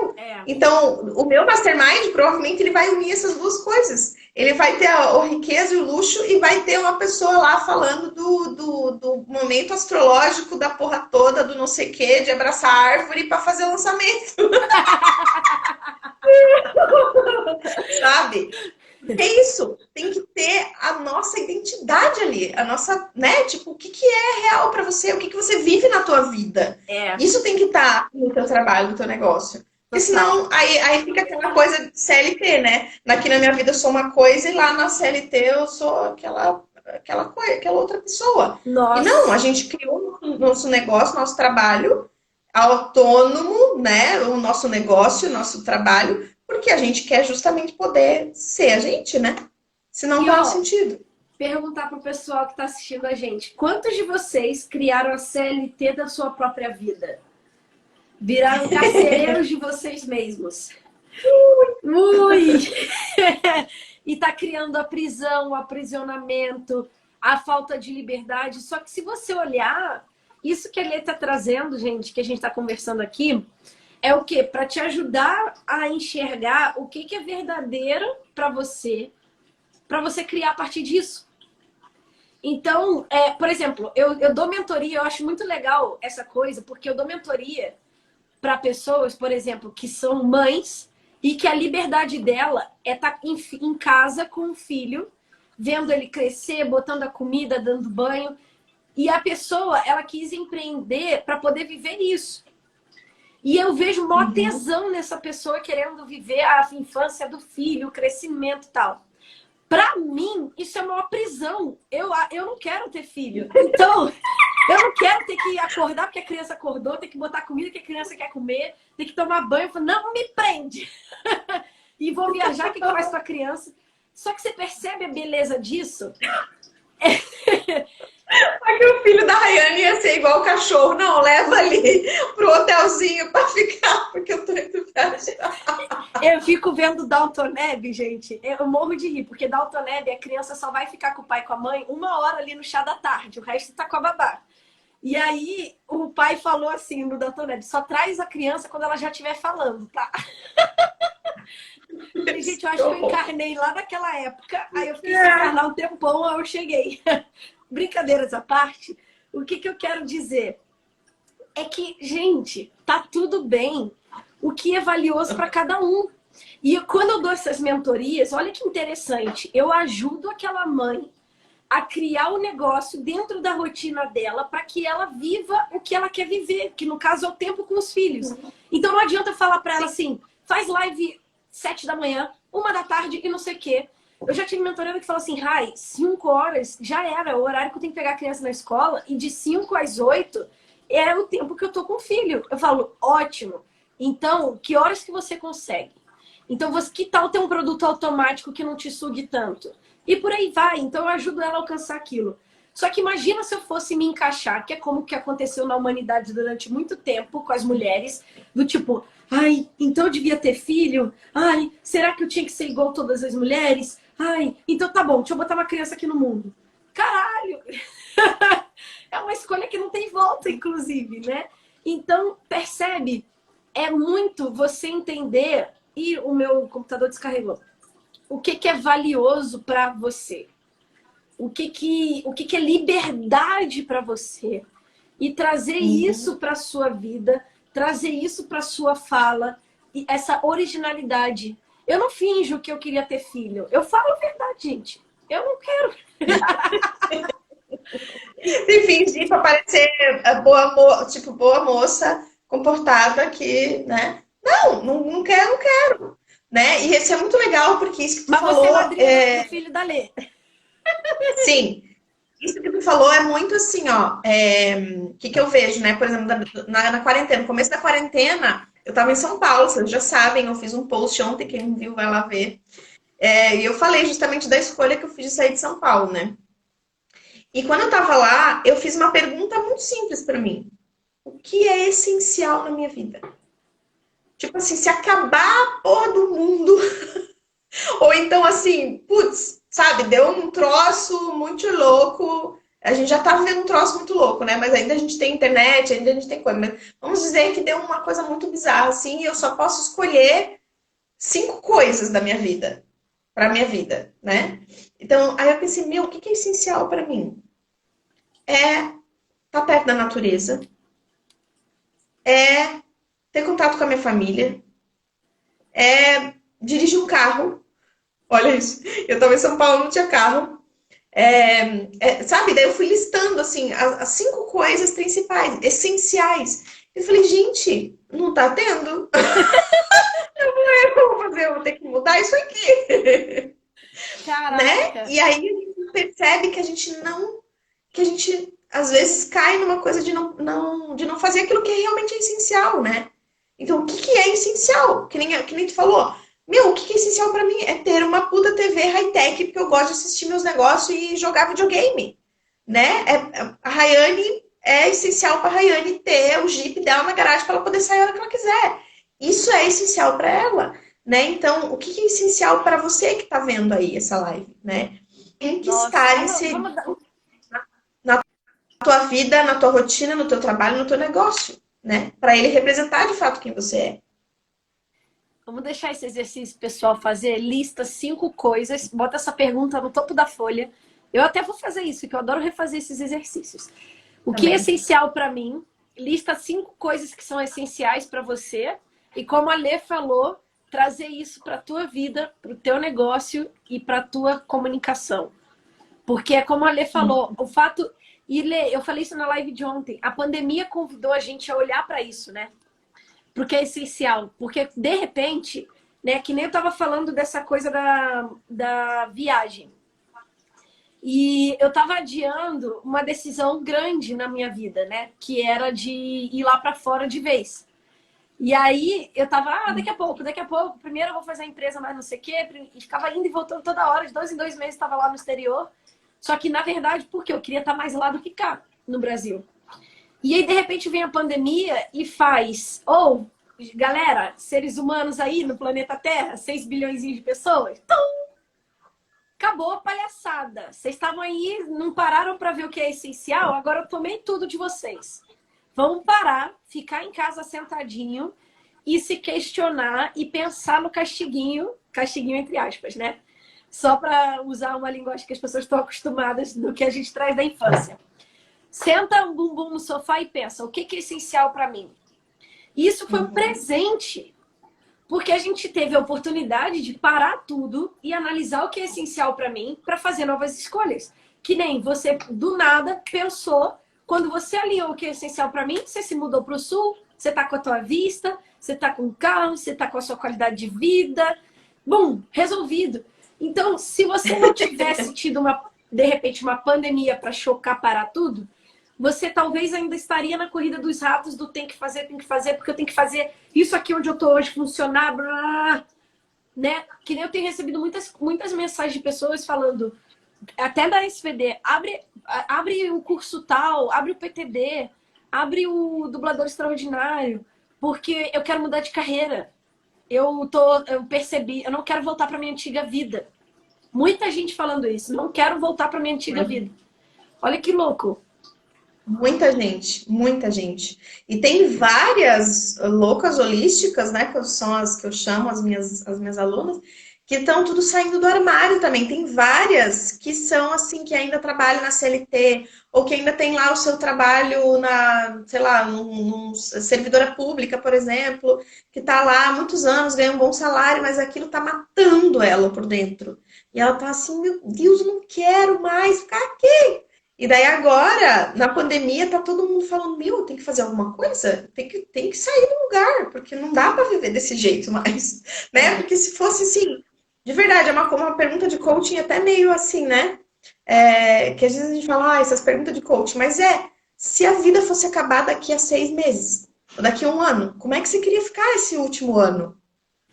[SPEAKER 2] eu. Então, o meu mastermind, provavelmente, ele vai unir essas duas coisas. Ele vai ter a riqueza e o luxo e vai ter uma pessoa lá falando do momento astrológico da porra toda, do não sei o quê, de abraçar a árvore para fazer o lançamento. Sabe? É isso, tem que ter a nossa identidade ali, a nossa, né? Tipo, o que é real para você, o que você vive na tua vida. Isso tem que estar no teu trabalho, no teu negócio. Porque senão, aí fica aquela coisa de CLT, né? Aqui na minha vida eu sou uma coisa e lá na CLT eu sou aquela outra pessoa.
[SPEAKER 1] Nossa.
[SPEAKER 2] E não, a gente criou nosso negócio, nosso trabalho autônomo, né? O nosso negócio, o nosso trabalho, porque a gente quer justamente poder ser a gente, né? Senão
[SPEAKER 1] E
[SPEAKER 2] qual é o
[SPEAKER 1] ó,
[SPEAKER 2] sentido?
[SPEAKER 1] perguntar pro pessoal que tá assistindo a gente, quantos de vocês criaram a CLT da sua própria vida? Viraram carcereiros de vocês mesmos? Ui! E tá criando a prisão, o aprisionamento, a falta de liberdade. Só que se você olhar, isso que a Lê tá trazendo, gente, que a gente tá conversando aqui, é o quê? Para te ajudar a enxergar o que é verdadeiro para você criar a partir disso. Então, por exemplo, eu dou mentoria, eu acho muito legal essa coisa, porque eu dou mentoria para pessoas, por exemplo, que são mães e que a liberdade dela é estar em casa com o filho, vendo ele crescer, botando a comida, dando banho. E a pessoa, ela quis empreender para poder viver isso. E eu vejo maior tesão nessa pessoa querendo viver a infância do filho, o crescimento e tal. Pra mim, isso é uma prisão. Eu não quero ter filho. Então, eu não quero ter que acordar porque a criança acordou, ter que botar comida que a criança quer comer, ter que tomar banho. Eu falo, não me prende. E vou viajar, o que faz com a criança? Só que você percebe a beleza disso?
[SPEAKER 2] Aqui o filho da Rayane ia ser igual o cachorro. Não, leva ali pro hotelzinho pra ficar, porque eu tô indo viajar.
[SPEAKER 1] Eu fico vendo Downton Abbey, gente. Eu morro de rir, porque Downton Abbey, a criança só vai ficar com o pai e com a mãe 1 hora ali no chá da tarde. O resto tá com a babá. E aí, o pai falou assim no Downton Abbey, só traz a criança quando ela já estiver falando, tá? E, gente, eu acho que eu encarnei lá naquela época. Aí eu fiquei sem encarnar um tempão, aí eu cheguei. Brincadeiras à parte, o que eu quero dizer é que, gente, tá tudo bem. O que é valioso para cada um. E quando eu dou essas mentorias, olha que interessante, eu ajudo aquela mãe a criar o negócio dentro da rotina dela para que ela viva o que ela quer viver, que no caso é o tempo com os filhos. Então não adianta eu falar para ela assim, faz live 7 da manhã, 1 da tarde e não sei o quê. Eu já tive mentorando que falou assim, Rai, 5 horas já era o horário que eu tenho que pegar a criança na escola e de 5 às 8 é o tempo que eu tô com o filho. Eu falo, ótimo. Então, que horas que você consegue? Então, que tal ter um produto automático que não te sugue tanto? E por aí vai. Então, eu ajudo ela a alcançar aquilo. Só que imagina se eu fosse me encaixar, que é como que aconteceu na humanidade durante muito tempo com as mulheres, do tipo, ai, então eu devia ter filho? Ai, será que eu tinha que ser igual todas as mulheres? Ai, então tá bom, deixa eu botar uma criança aqui no mundo. Caralho! É uma escolha que não tem volta, inclusive, né? Então, percebe? É muito você entender, e o meu computador descarregou, o que é valioso para você. O que é liberdade para você. E trazer isso para sua vida, trazer isso para sua fala, e essa originalidade. Eu não finjo que eu queria ter filho. Eu falo a verdade, gente. Eu não quero.
[SPEAKER 2] E fingir pra parecer tipo, boa moça, comportada que, né? Não quero, não quero. Né? E isso é muito legal, porque isso que tu
[SPEAKER 1] Mas
[SPEAKER 2] falou.
[SPEAKER 1] você é madrinha do filho da Lê.
[SPEAKER 2] Sim, isso que tu falou é muito assim, ó. O que eu vejo, né? Por exemplo, na quarentena, no começo da quarentena, eu tava em São Paulo, vocês já sabem, eu fiz um post ontem, quem não viu vai lá ver. E eu falei justamente da escolha que eu fiz de sair de São Paulo, né? E quando eu tava lá, eu fiz uma pergunta muito simples pra mim. O que é essencial na minha vida? Tipo assim, se acabar a porra do mundo, ou então assim, putz, sabe, deu um troço muito louco. A gente já tá vivendo um troço muito louco, né? Mas ainda a gente tem internet, ainda a gente tem coisa. Mas vamos dizer que deu uma coisa muito bizarra, assim, e eu só posso escolher 5 coisas da minha vida, pra minha vida, né? Então, aí eu pensei, meu, o que é essencial pra mim? É estar perto da natureza, é ter contato com a minha família, é dirigir um carro. Olha isso, eu estava em São Paulo, não tinha carro. Sabe, daí eu fui listando assim as 5 coisas principais, essenciais. Eu falei, gente, não tá tendo. Eu vou ter que mudar isso aqui.
[SPEAKER 1] Caraca.
[SPEAKER 2] Né? E aí a gente percebe que a gente não. Que a gente às vezes cai numa coisa de não fazer aquilo que realmente é essencial, né? Então, o que, que é essencial? Que nem tu falou. Meu, o que, que é essencial pra mim? É ter uma puta TV high-tech, porque eu gosto de assistir meus negócios e jogar videogame, né? A Rayane é essencial pra Rayane ter o Jeep dela na garagem para ela poder sair a hora que ela quiser. Isso é essencial para ela, né? Então, o que, que é essencial para você que tá vendo aí essa live, né? Tem que
[SPEAKER 1] Nossa,
[SPEAKER 2] estar inserido
[SPEAKER 1] vamos dar.
[SPEAKER 2] na tua vida, na tua rotina, no teu trabalho, no teu negócio, né? Para ele representar de fato quem você é.
[SPEAKER 1] Vamos deixar esse exercício, pessoal, fazer lista 5 coisas. Bota essa pergunta no topo da folha. Eu até vou fazer isso, que eu adoro refazer esses exercícios. O que é essencial para mim? Lista 5 coisas que são essenciais para você. E como a Lê falou, trazer isso para a tua vida, para o teu negócio e para a tua comunicação. Porque é como a Lê falou, o fato... E Lê, eu falei isso na live de ontem. A pandemia convidou a gente a olhar para isso, né? Porque é essencial. Porque, de repente, né, que nem eu estava falando dessa coisa da viagem. E eu estava adiando uma decisão grande na minha vida, né? Que era de ir lá para fora de vez. E aí eu tava, daqui a pouco. Primeiro eu vou fazer a empresa, mas não sei o quê. E ficava indo e voltando toda hora. De 2 em 2 meses estava lá no exterior. Só que, na verdade, porque eu queria estar mais lá do que cá, no Brasil. E aí, de repente, vem a pandemia e faz... Ou, galera, seres humanos aí no planeta Terra, 6 bilhões de pessoas. Tum! Acabou a palhaçada. Vocês estavam aí, não pararam para ver o que é essencial? Agora eu tomei tudo de vocês. Vamos parar, ficar em casa sentadinho e se questionar e pensar no castiguinho entre aspas, né? Só para usar uma linguagem que as pessoas estão acostumadas do que a gente traz da infância. Senta um bumbum no sofá e pensa, o que é essencial para mim? E isso foi um presente, porque a gente teve a oportunidade de parar tudo e analisar o que é essencial para mim para fazer novas escolhas. Que nem você, do nada, pensou, quando você alinhou o que é essencial para mim, você se mudou para o sul, você está com a tua vista, você está com o carro, você está com a sua qualidade de vida. Bum, resolvido. Então, se você não tivesse tido, de repente, uma pandemia para chocar, parar tudo, você talvez ainda estaria na corrida dos ratos do tem que fazer, porque eu tenho que fazer isso aqui onde eu tô hoje funcionar, blá, né? Que nem eu tenho recebido muitas mensagens de pessoas falando, até da SVD, abre o curso tal, abre o PTD, abre o dublador extraordinário, porque eu quero mudar de carreira. Eu percebi, eu não quero voltar para minha antiga vida. Muita gente falando isso, não quero voltar para minha antiga vida. Olha que louco.
[SPEAKER 2] Muita gente, muita gente. E tem várias loucas holísticas, né? Que são as que eu chamo as minhas alunas, que estão tudo saindo do armário também. Tem várias que são assim, que ainda trabalham na CLT, ou que ainda tem lá o seu trabalho na, sei lá, num servidora pública, por exemplo, que tá lá há muitos anos, ganha um bom salário, mas aquilo tá matando ela por dentro. E ela tá assim, meu Deus, eu não quero mais ficar aqui. E daí agora, na pandemia, tá todo mundo falando, meu, tem que fazer alguma coisa? Tem que sair do lugar, porque não dá para viver desse jeito mais, né? Porque se fosse assim, de verdade, é uma pergunta de coaching até meio assim, né? Que às vezes a gente fala, essas perguntas de coaching, mas se a vida fosse acabar daqui a 6 meses, ou daqui a 1 ano, como é que você queria ficar esse último ano?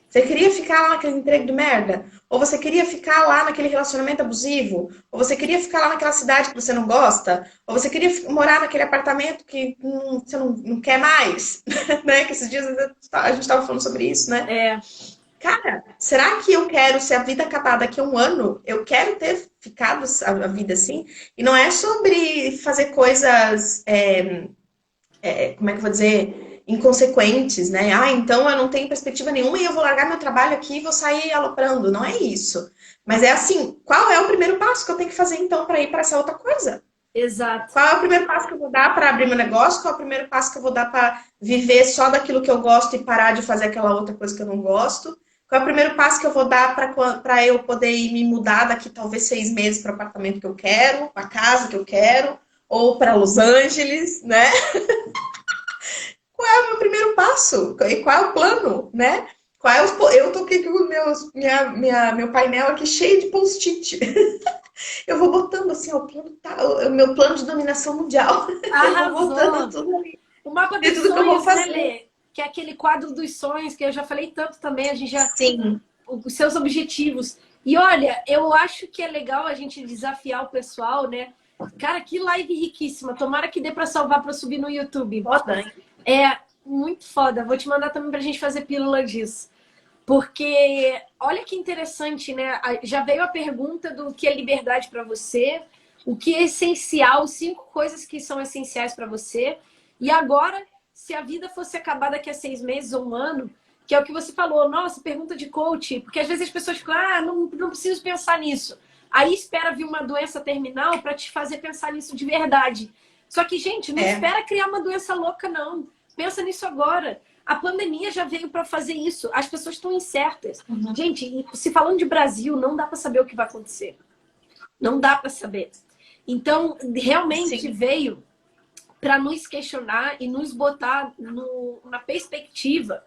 [SPEAKER 2] Você queria ficar lá naquele emprego de merda? Ou você queria ficar lá naquele relacionamento abusivo? Ou você queria ficar lá naquela cidade que você não gosta? Ou você queria morar naquele apartamento que você não quer mais? Né? Que esses dias a gente estava falando sobre isso, né? Cara, será que eu quero, se a vida acabar daqui a 1 ano, eu quero ter ficado a vida assim? E não é sobre fazer coisas, como é que eu vou dizer? Inconsequentes, né? Então eu não tenho perspectiva nenhuma e eu vou largar meu trabalho aqui e vou sair aloprando. Não é isso. Mas é assim, qual é o primeiro passo que eu tenho que fazer então para ir para essa outra coisa?
[SPEAKER 1] Exato.
[SPEAKER 2] Qual é o primeiro passo que eu vou dar para abrir meu negócio? Qual é o primeiro passo que eu vou dar para viver só daquilo que eu gosto e parar de fazer aquela outra coisa que eu não gosto? Qual é o primeiro passo que eu vou dar para eu poder ir me mudar daqui talvez 6 meses para o apartamento que eu quero, para a casa que eu quero, ou para Los Angeles, né? Qual é o meu primeiro passo? E qual é o plano, né? Eu tô aqui com meu painel aqui cheio de post-it. Eu vou botando assim, ó, o plano tá, o meu plano de dominação mundial. Eu vou botando tudo ali.
[SPEAKER 1] O mapa
[SPEAKER 2] De
[SPEAKER 1] dos
[SPEAKER 2] tudo que eu vou
[SPEAKER 1] sonhos, né,
[SPEAKER 2] fazer.
[SPEAKER 1] Lê? Que é aquele quadro dos sonhos, que eu já falei tanto também, a gente já...
[SPEAKER 2] Sim.
[SPEAKER 1] Os seus objetivos. E olha, eu acho que é legal a gente desafiar o pessoal, né? Cara, que live riquíssima. Tomara que dê para salvar para subir no YouTube.
[SPEAKER 2] Foda, hein?
[SPEAKER 1] É muito foda. Vou te mandar também pra gente fazer pílula disso. Porque olha que interessante, né? Já veio a pergunta do que é liberdade para você, o que é essencial, 5 coisas que são essenciais para você. E agora, se a vida fosse acabar daqui a 6 meses ou um ano, que é o que você falou, nossa, pergunta de coach, porque às vezes as pessoas ficam, não preciso pensar nisso. Aí espera vir uma doença terminal para te fazer pensar nisso de verdade. Só que, gente, não espera criar uma doença louca, não. Pensa nisso agora. A pandemia já veio para fazer isso. As pessoas estão incertas.
[SPEAKER 2] Uhum.
[SPEAKER 1] Gente, se falando de Brasil, não dá para saber o que vai acontecer. Não dá para saber. Então, realmente
[SPEAKER 2] Sim.
[SPEAKER 1] veio para nos questionar e nos botar na perspectiva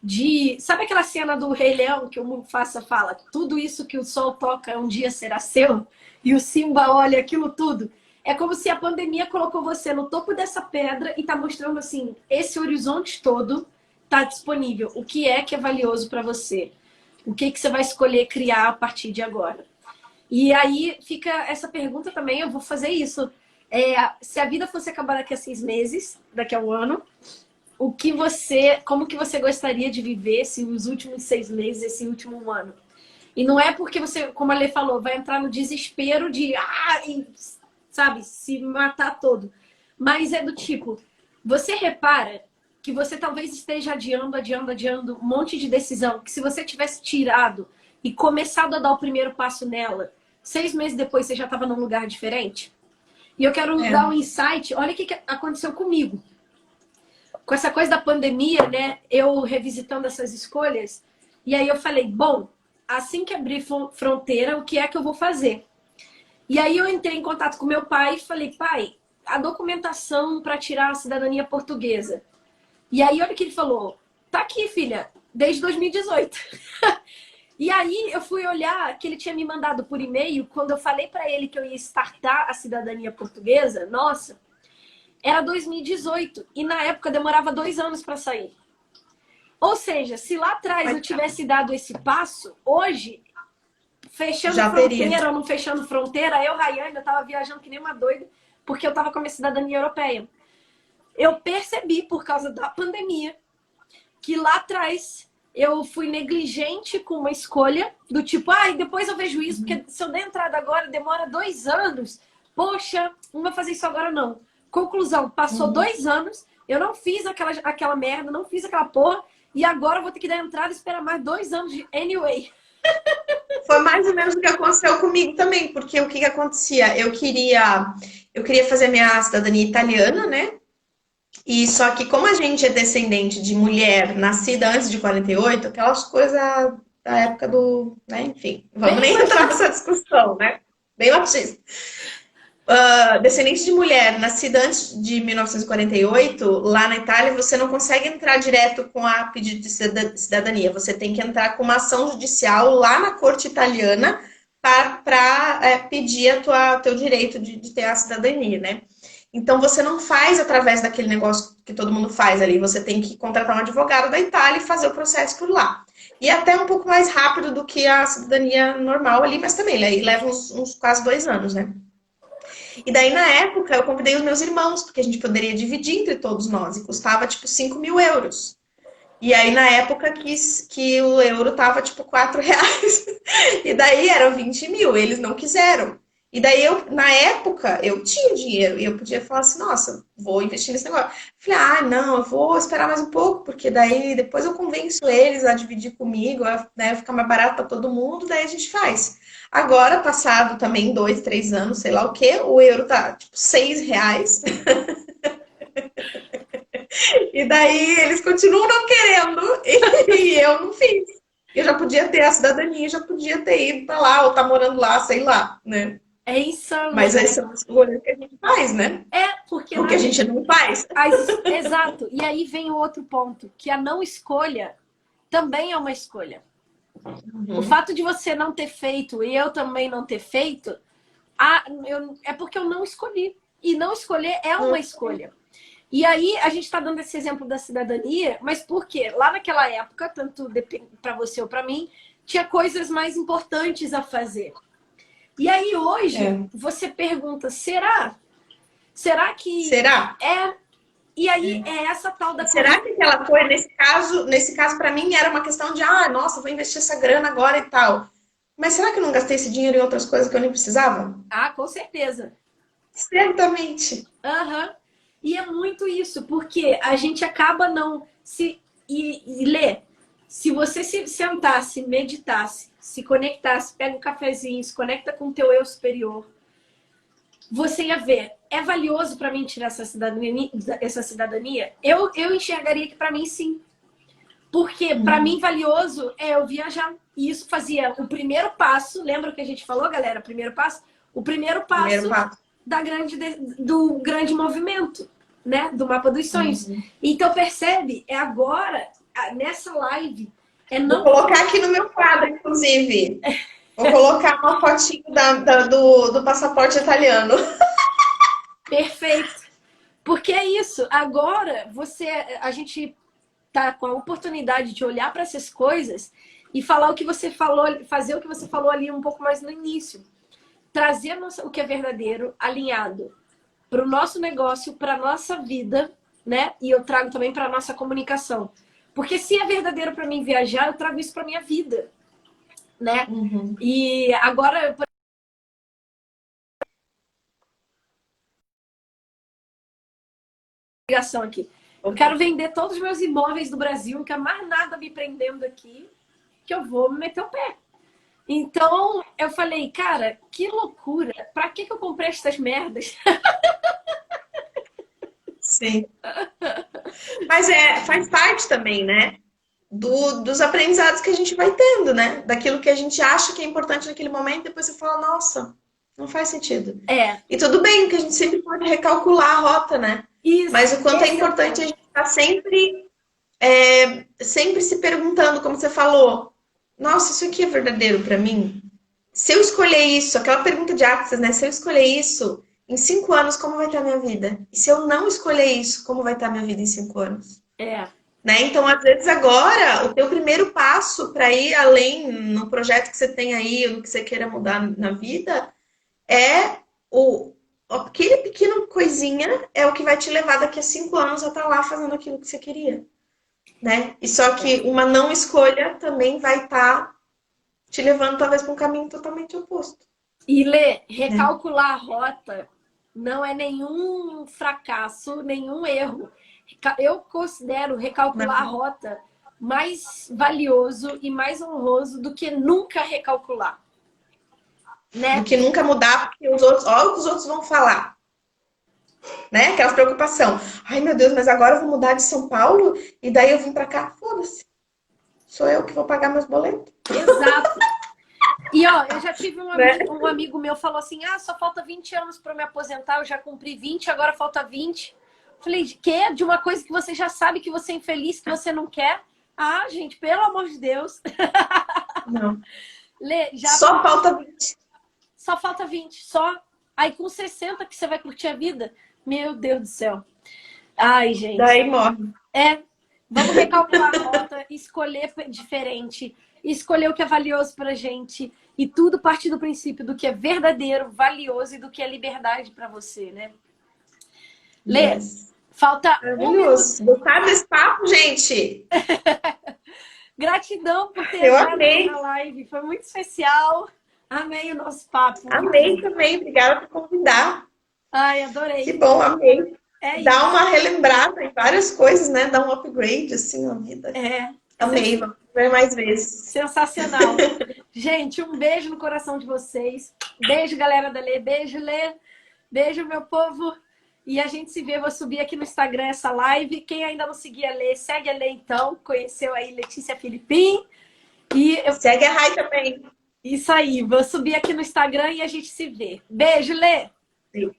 [SPEAKER 1] de... Sabe aquela cena do Rei Leão que o Mufasa fala? Tudo isso que o sol toca um dia será seu? E o Simba olha aquilo tudo. É como se a pandemia colocou você no topo dessa pedra e tá mostrando assim, esse horizonte todo tá disponível. O que é valioso para você? O que você vai escolher criar a partir de agora? E aí fica essa pergunta também, eu vou fazer isso. Se a vida fosse acabar daqui a 6 meses, daqui a um ano, como que você gostaria de viver os últimos 6 meses, esse último ano? E não é porque você, como a Lê falou, vai entrar no desespero de sabe, se matar todo. Mas é do tipo, você repara que você talvez esteja adiando um monte de decisão, que se você tivesse tirado e começado a dar o primeiro passo nela, 6 meses depois você já estava num lugar diferente? E eu quero dar um insight, olha o que aconteceu comigo. Com essa coisa da pandemia, né, eu revisitando essas escolhas, e aí eu falei, bom, assim que abrir fronteira, o que é que eu vou fazer? E aí eu entrei em contato com meu pai e falei, pai, a documentação para tirar a cidadania portuguesa. E aí olha o que ele falou, tá aqui, filha, desde 2018. E aí eu fui olhar que ele tinha me mandado por e-mail, quando eu falei para ele que eu ia startar a cidadania portuguesa, nossa, era 2018. E na época demorava 2 anos para sair. Ou seja, se lá atrás eu tivesse dado esse passo, hoje... Fechando
[SPEAKER 2] Já
[SPEAKER 1] fronteira
[SPEAKER 2] teria.
[SPEAKER 1] ou não fechando fronteira, eu, Rayane, eu tava viajando que nem uma doida, porque eu tava com a minha cidadania europeia. Eu percebi, por causa da pandemia, que lá atrás eu fui negligente com uma escolha do tipo, depois eu vejo isso, porque se eu der entrada agora, demora 2 anos. Poxa, não vou fazer isso agora, não. Conclusão, passou 2 anos, eu não fiz aquela merda, não fiz aquela porra, e agora eu vou ter que dar entrada e esperar mais 2 anos de anyway.
[SPEAKER 2] Foi mais ou menos o que aconteceu comigo também, porque o que acontecia? Eu queria fazer minha cidadania italiana, né? E só que como a gente é descendente de mulher nascida antes de 48, aquelas coisas da época do, né? Enfim, vamos nem entrar nessa discussão, né? Bem machista. Descendente de mulher nascida antes de 1948, lá na Itália, você não consegue entrar direto com a pedido de cidadania. Você tem que entrar com uma ação judicial lá na corte italiana para pedir teu direito de ter a cidadania, né? Então, você não faz através daquele negócio que todo mundo faz ali. Você tem que contratar um advogado da Itália e fazer o processo por lá. E até um pouco mais rápido do que a cidadania normal ali, mas também leva uns quase 2 anos, né? E daí, na época, eu convidei os meus irmãos, porque a gente poderia dividir entre todos nós, e custava, tipo, 5.000 euros. E aí, na época, que o euro tava, tipo, 4 reais. E daí, eram 20 mil, eles não quiseram. E daí, na época, eu tinha dinheiro, e eu podia falar assim, nossa, vou investir nesse negócio. Falei, não, eu vou esperar mais um pouco, porque daí, depois eu convenço eles a dividir comigo, né, ficar mais barato para todo mundo, daí a gente faz. Agora, passado também 2, 3 anos, sei lá o quê, o euro tá tipo 6 reais. E daí eles continuam não querendo e eu não fiz. Eu já podia ter a cidadania, já podia ter ido pra lá, ou tá morando lá, sei lá, né?
[SPEAKER 1] É insano.
[SPEAKER 2] Mas
[SPEAKER 1] né?
[SPEAKER 2] aí são as escolhas que a gente faz, né?
[SPEAKER 1] Porque
[SPEAKER 2] O que a gente não faz.
[SPEAKER 1] Exato. E aí vem o outro ponto, que a não escolha também é uma escolha. O fato de você não ter feito e eu também não ter feito É porque eu não escolhi. E não escolher é uma escolha. E aí, a gente está dando esse exemplo da cidadania, mas por quê? Lá naquela época, tanto para você ou para mim, tinha coisas mais importantes a fazer. E aí, hoje, você pergunta, será? Será que...
[SPEAKER 2] Será?
[SPEAKER 1] E aí, é essa tal da...
[SPEAKER 2] Será que ela foi, nesse caso, para mim, era uma questão de, nossa, vou investir essa grana agora e tal. Mas será que eu não gastei esse dinheiro em outras coisas que eu nem precisava?
[SPEAKER 1] Com certeza.
[SPEAKER 2] Certamente.
[SPEAKER 1] E é muito isso, porque a gente acaba não se... E Lê, se você se sentasse, meditasse, se conectasse, pega um cafezinho, se conecta com o teu eu superior, você ia ver, é valioso para mim tirar essa cidadania? Eu enxergaria que para mim sim. Porque para mim valioso é eu viajar. E isso fazia o primeiro passo, lembra o que a gente falou, galera? Primeiro passo? O primeiro passo. Do grande movimento, né? Do mapa dos sonhos. Então percebe, é agora, nessa live,
[SPEAKER 2] Vou colocar aqui no meu quadro, inclusive. Vou colocar uma fotinho do passaporte italiano.
[SPEAKER 1] Perfeito. Porque é isso. Agora, a gente tá com a oportunidade de olhar para essas coisas e falar o que você falou, fazer o que você falou ali um pouco mais no início. Trazer o que é verdadeiro, alinhado para o nosso negócio, para a nossa vida, né? E eu trago também para a nossa comunicação. Porque se é verdadeiro para mim viajar, eu trago isso para minha vida, né? E agora... ligação aqui. Eu quero vender todos os meus imóveis do Brasil, não quero mais nada me prendendo aqui, que eu vou me meter o pé. Então, eu falei, cara, que loucura. Pra que eu comprei essas merdas?
[SPEAKER 2] Sim. Mas faz parte também, né? Dos aprendizados que a gente vai tendo, né? Daquilo que a gente acha que é importante naquele momento, depois você fala, nossa, não faz sentido. E tudo bem, que a gente sempre pode recalcular a rota, né?
[SPEAKER 1] Isso,
[SPEAKER 2] mas o quanto é importante a gente estar sempre se perguntando, como você falou, nossa, isso aqui é verdadeiro para mim? Se eu escolher isso, aquela pergunta de Access, né? Se eu escolher isso, em 5 anos, como vai estar a minha vida? E se eu não escolher isso, como vai estar a minha vida em 5 anos? Né? Então, às vezes, agora, o teu primeiro passo para ir além no projeto que você tem aí, ou no que você queira mudar na vida, aquele pequeno coisinha é o que vai te levar daqui a 5 anos a estar lá fazendo aquilo que você queria. Né? E só que uma não escolha também vai estar te levando talvez para um caminho totalmente oposto.
[SPEAKER 1] E Lê, recalcular a rota não é nenhum fracasso, nenhum erro. Eu considero recalcular a rota mais valioso e mais honroso do que nunca recalcular. Né?
[SPEAKER 2] Do que nunca mudar, porque os outros, olha o que os outros vão falar. Né? Aquela preocupação. Ai, meu Deus, mas agora eu vou mudar de São Paulo e daí eu vim pra cá. Foda-se. Sou eu que vou pagar meus boletos.
[SPEAKER 1] Exato. E ó, eu já tive um amigo meu falou assim, só falta 20 anos para me aposentar, eu já cumpri 20, agora falta 20. Falei, que? De uma coisa que você já sabe que você é infeliz, que você não quer? Gente, pelo amor de Deus.
[SPEAKER 2] Não.
[SPEAKER 1] Lê,
[SPEAKER 2] só falta 20.
[SPEAKER 1] Só falta 20, só. Aí com 60 que você vai curtir a vida? Meu Deus do céu. Ai, gente.
[SPEAKER 2] Daí morre.
[SPEAKER 1] Vamos recalcular a rota, escolher diferente, escolher o que é valioso pra gente. E tudo parte do princípio do que é verdadeiro, valioso e do que é liberdade pra você, né? Lê, falta
[SPEAKER 2] maravilhoso. Gostar desse papo, gente?
[SPEAKER 1] Gratidão por ter
[SPEAKER 2] entrado
[SPEAKER 1] na live. Foi muito especial. Amei o nosso papo.
[SPEAKER 2] Amei também. Obrigada por convidar.
[SPEAKER 1] Ai, adorei.
[SPEAKER 2] Que bom, amei.
[SPEAKER 1] Dá
[SPEAKER 2] uma relembrada em várias coisas, né? Dá um upgrade, assim, na vida. Amei. Vamos ver mais vezes.
[SPEAKER 1] Sensacional. Gente, um beijo no coração de vocês. Beijo, galera da Lê. Beijo, Lê. Beijo, meu povo. E a gente se vê, vou subir aqui no Instagram essa live. Quem ainda não seguia a Lê, segue a Lê então. Conheceu aí Letícia Filipim.
[SPEAKER 2] Segue a Rai também.
[SPEAKER 1] Isso aí, vou subir aqui no Instagram e a gente se vê. Beijo, Lê!
[SPEAKER 2] Sim.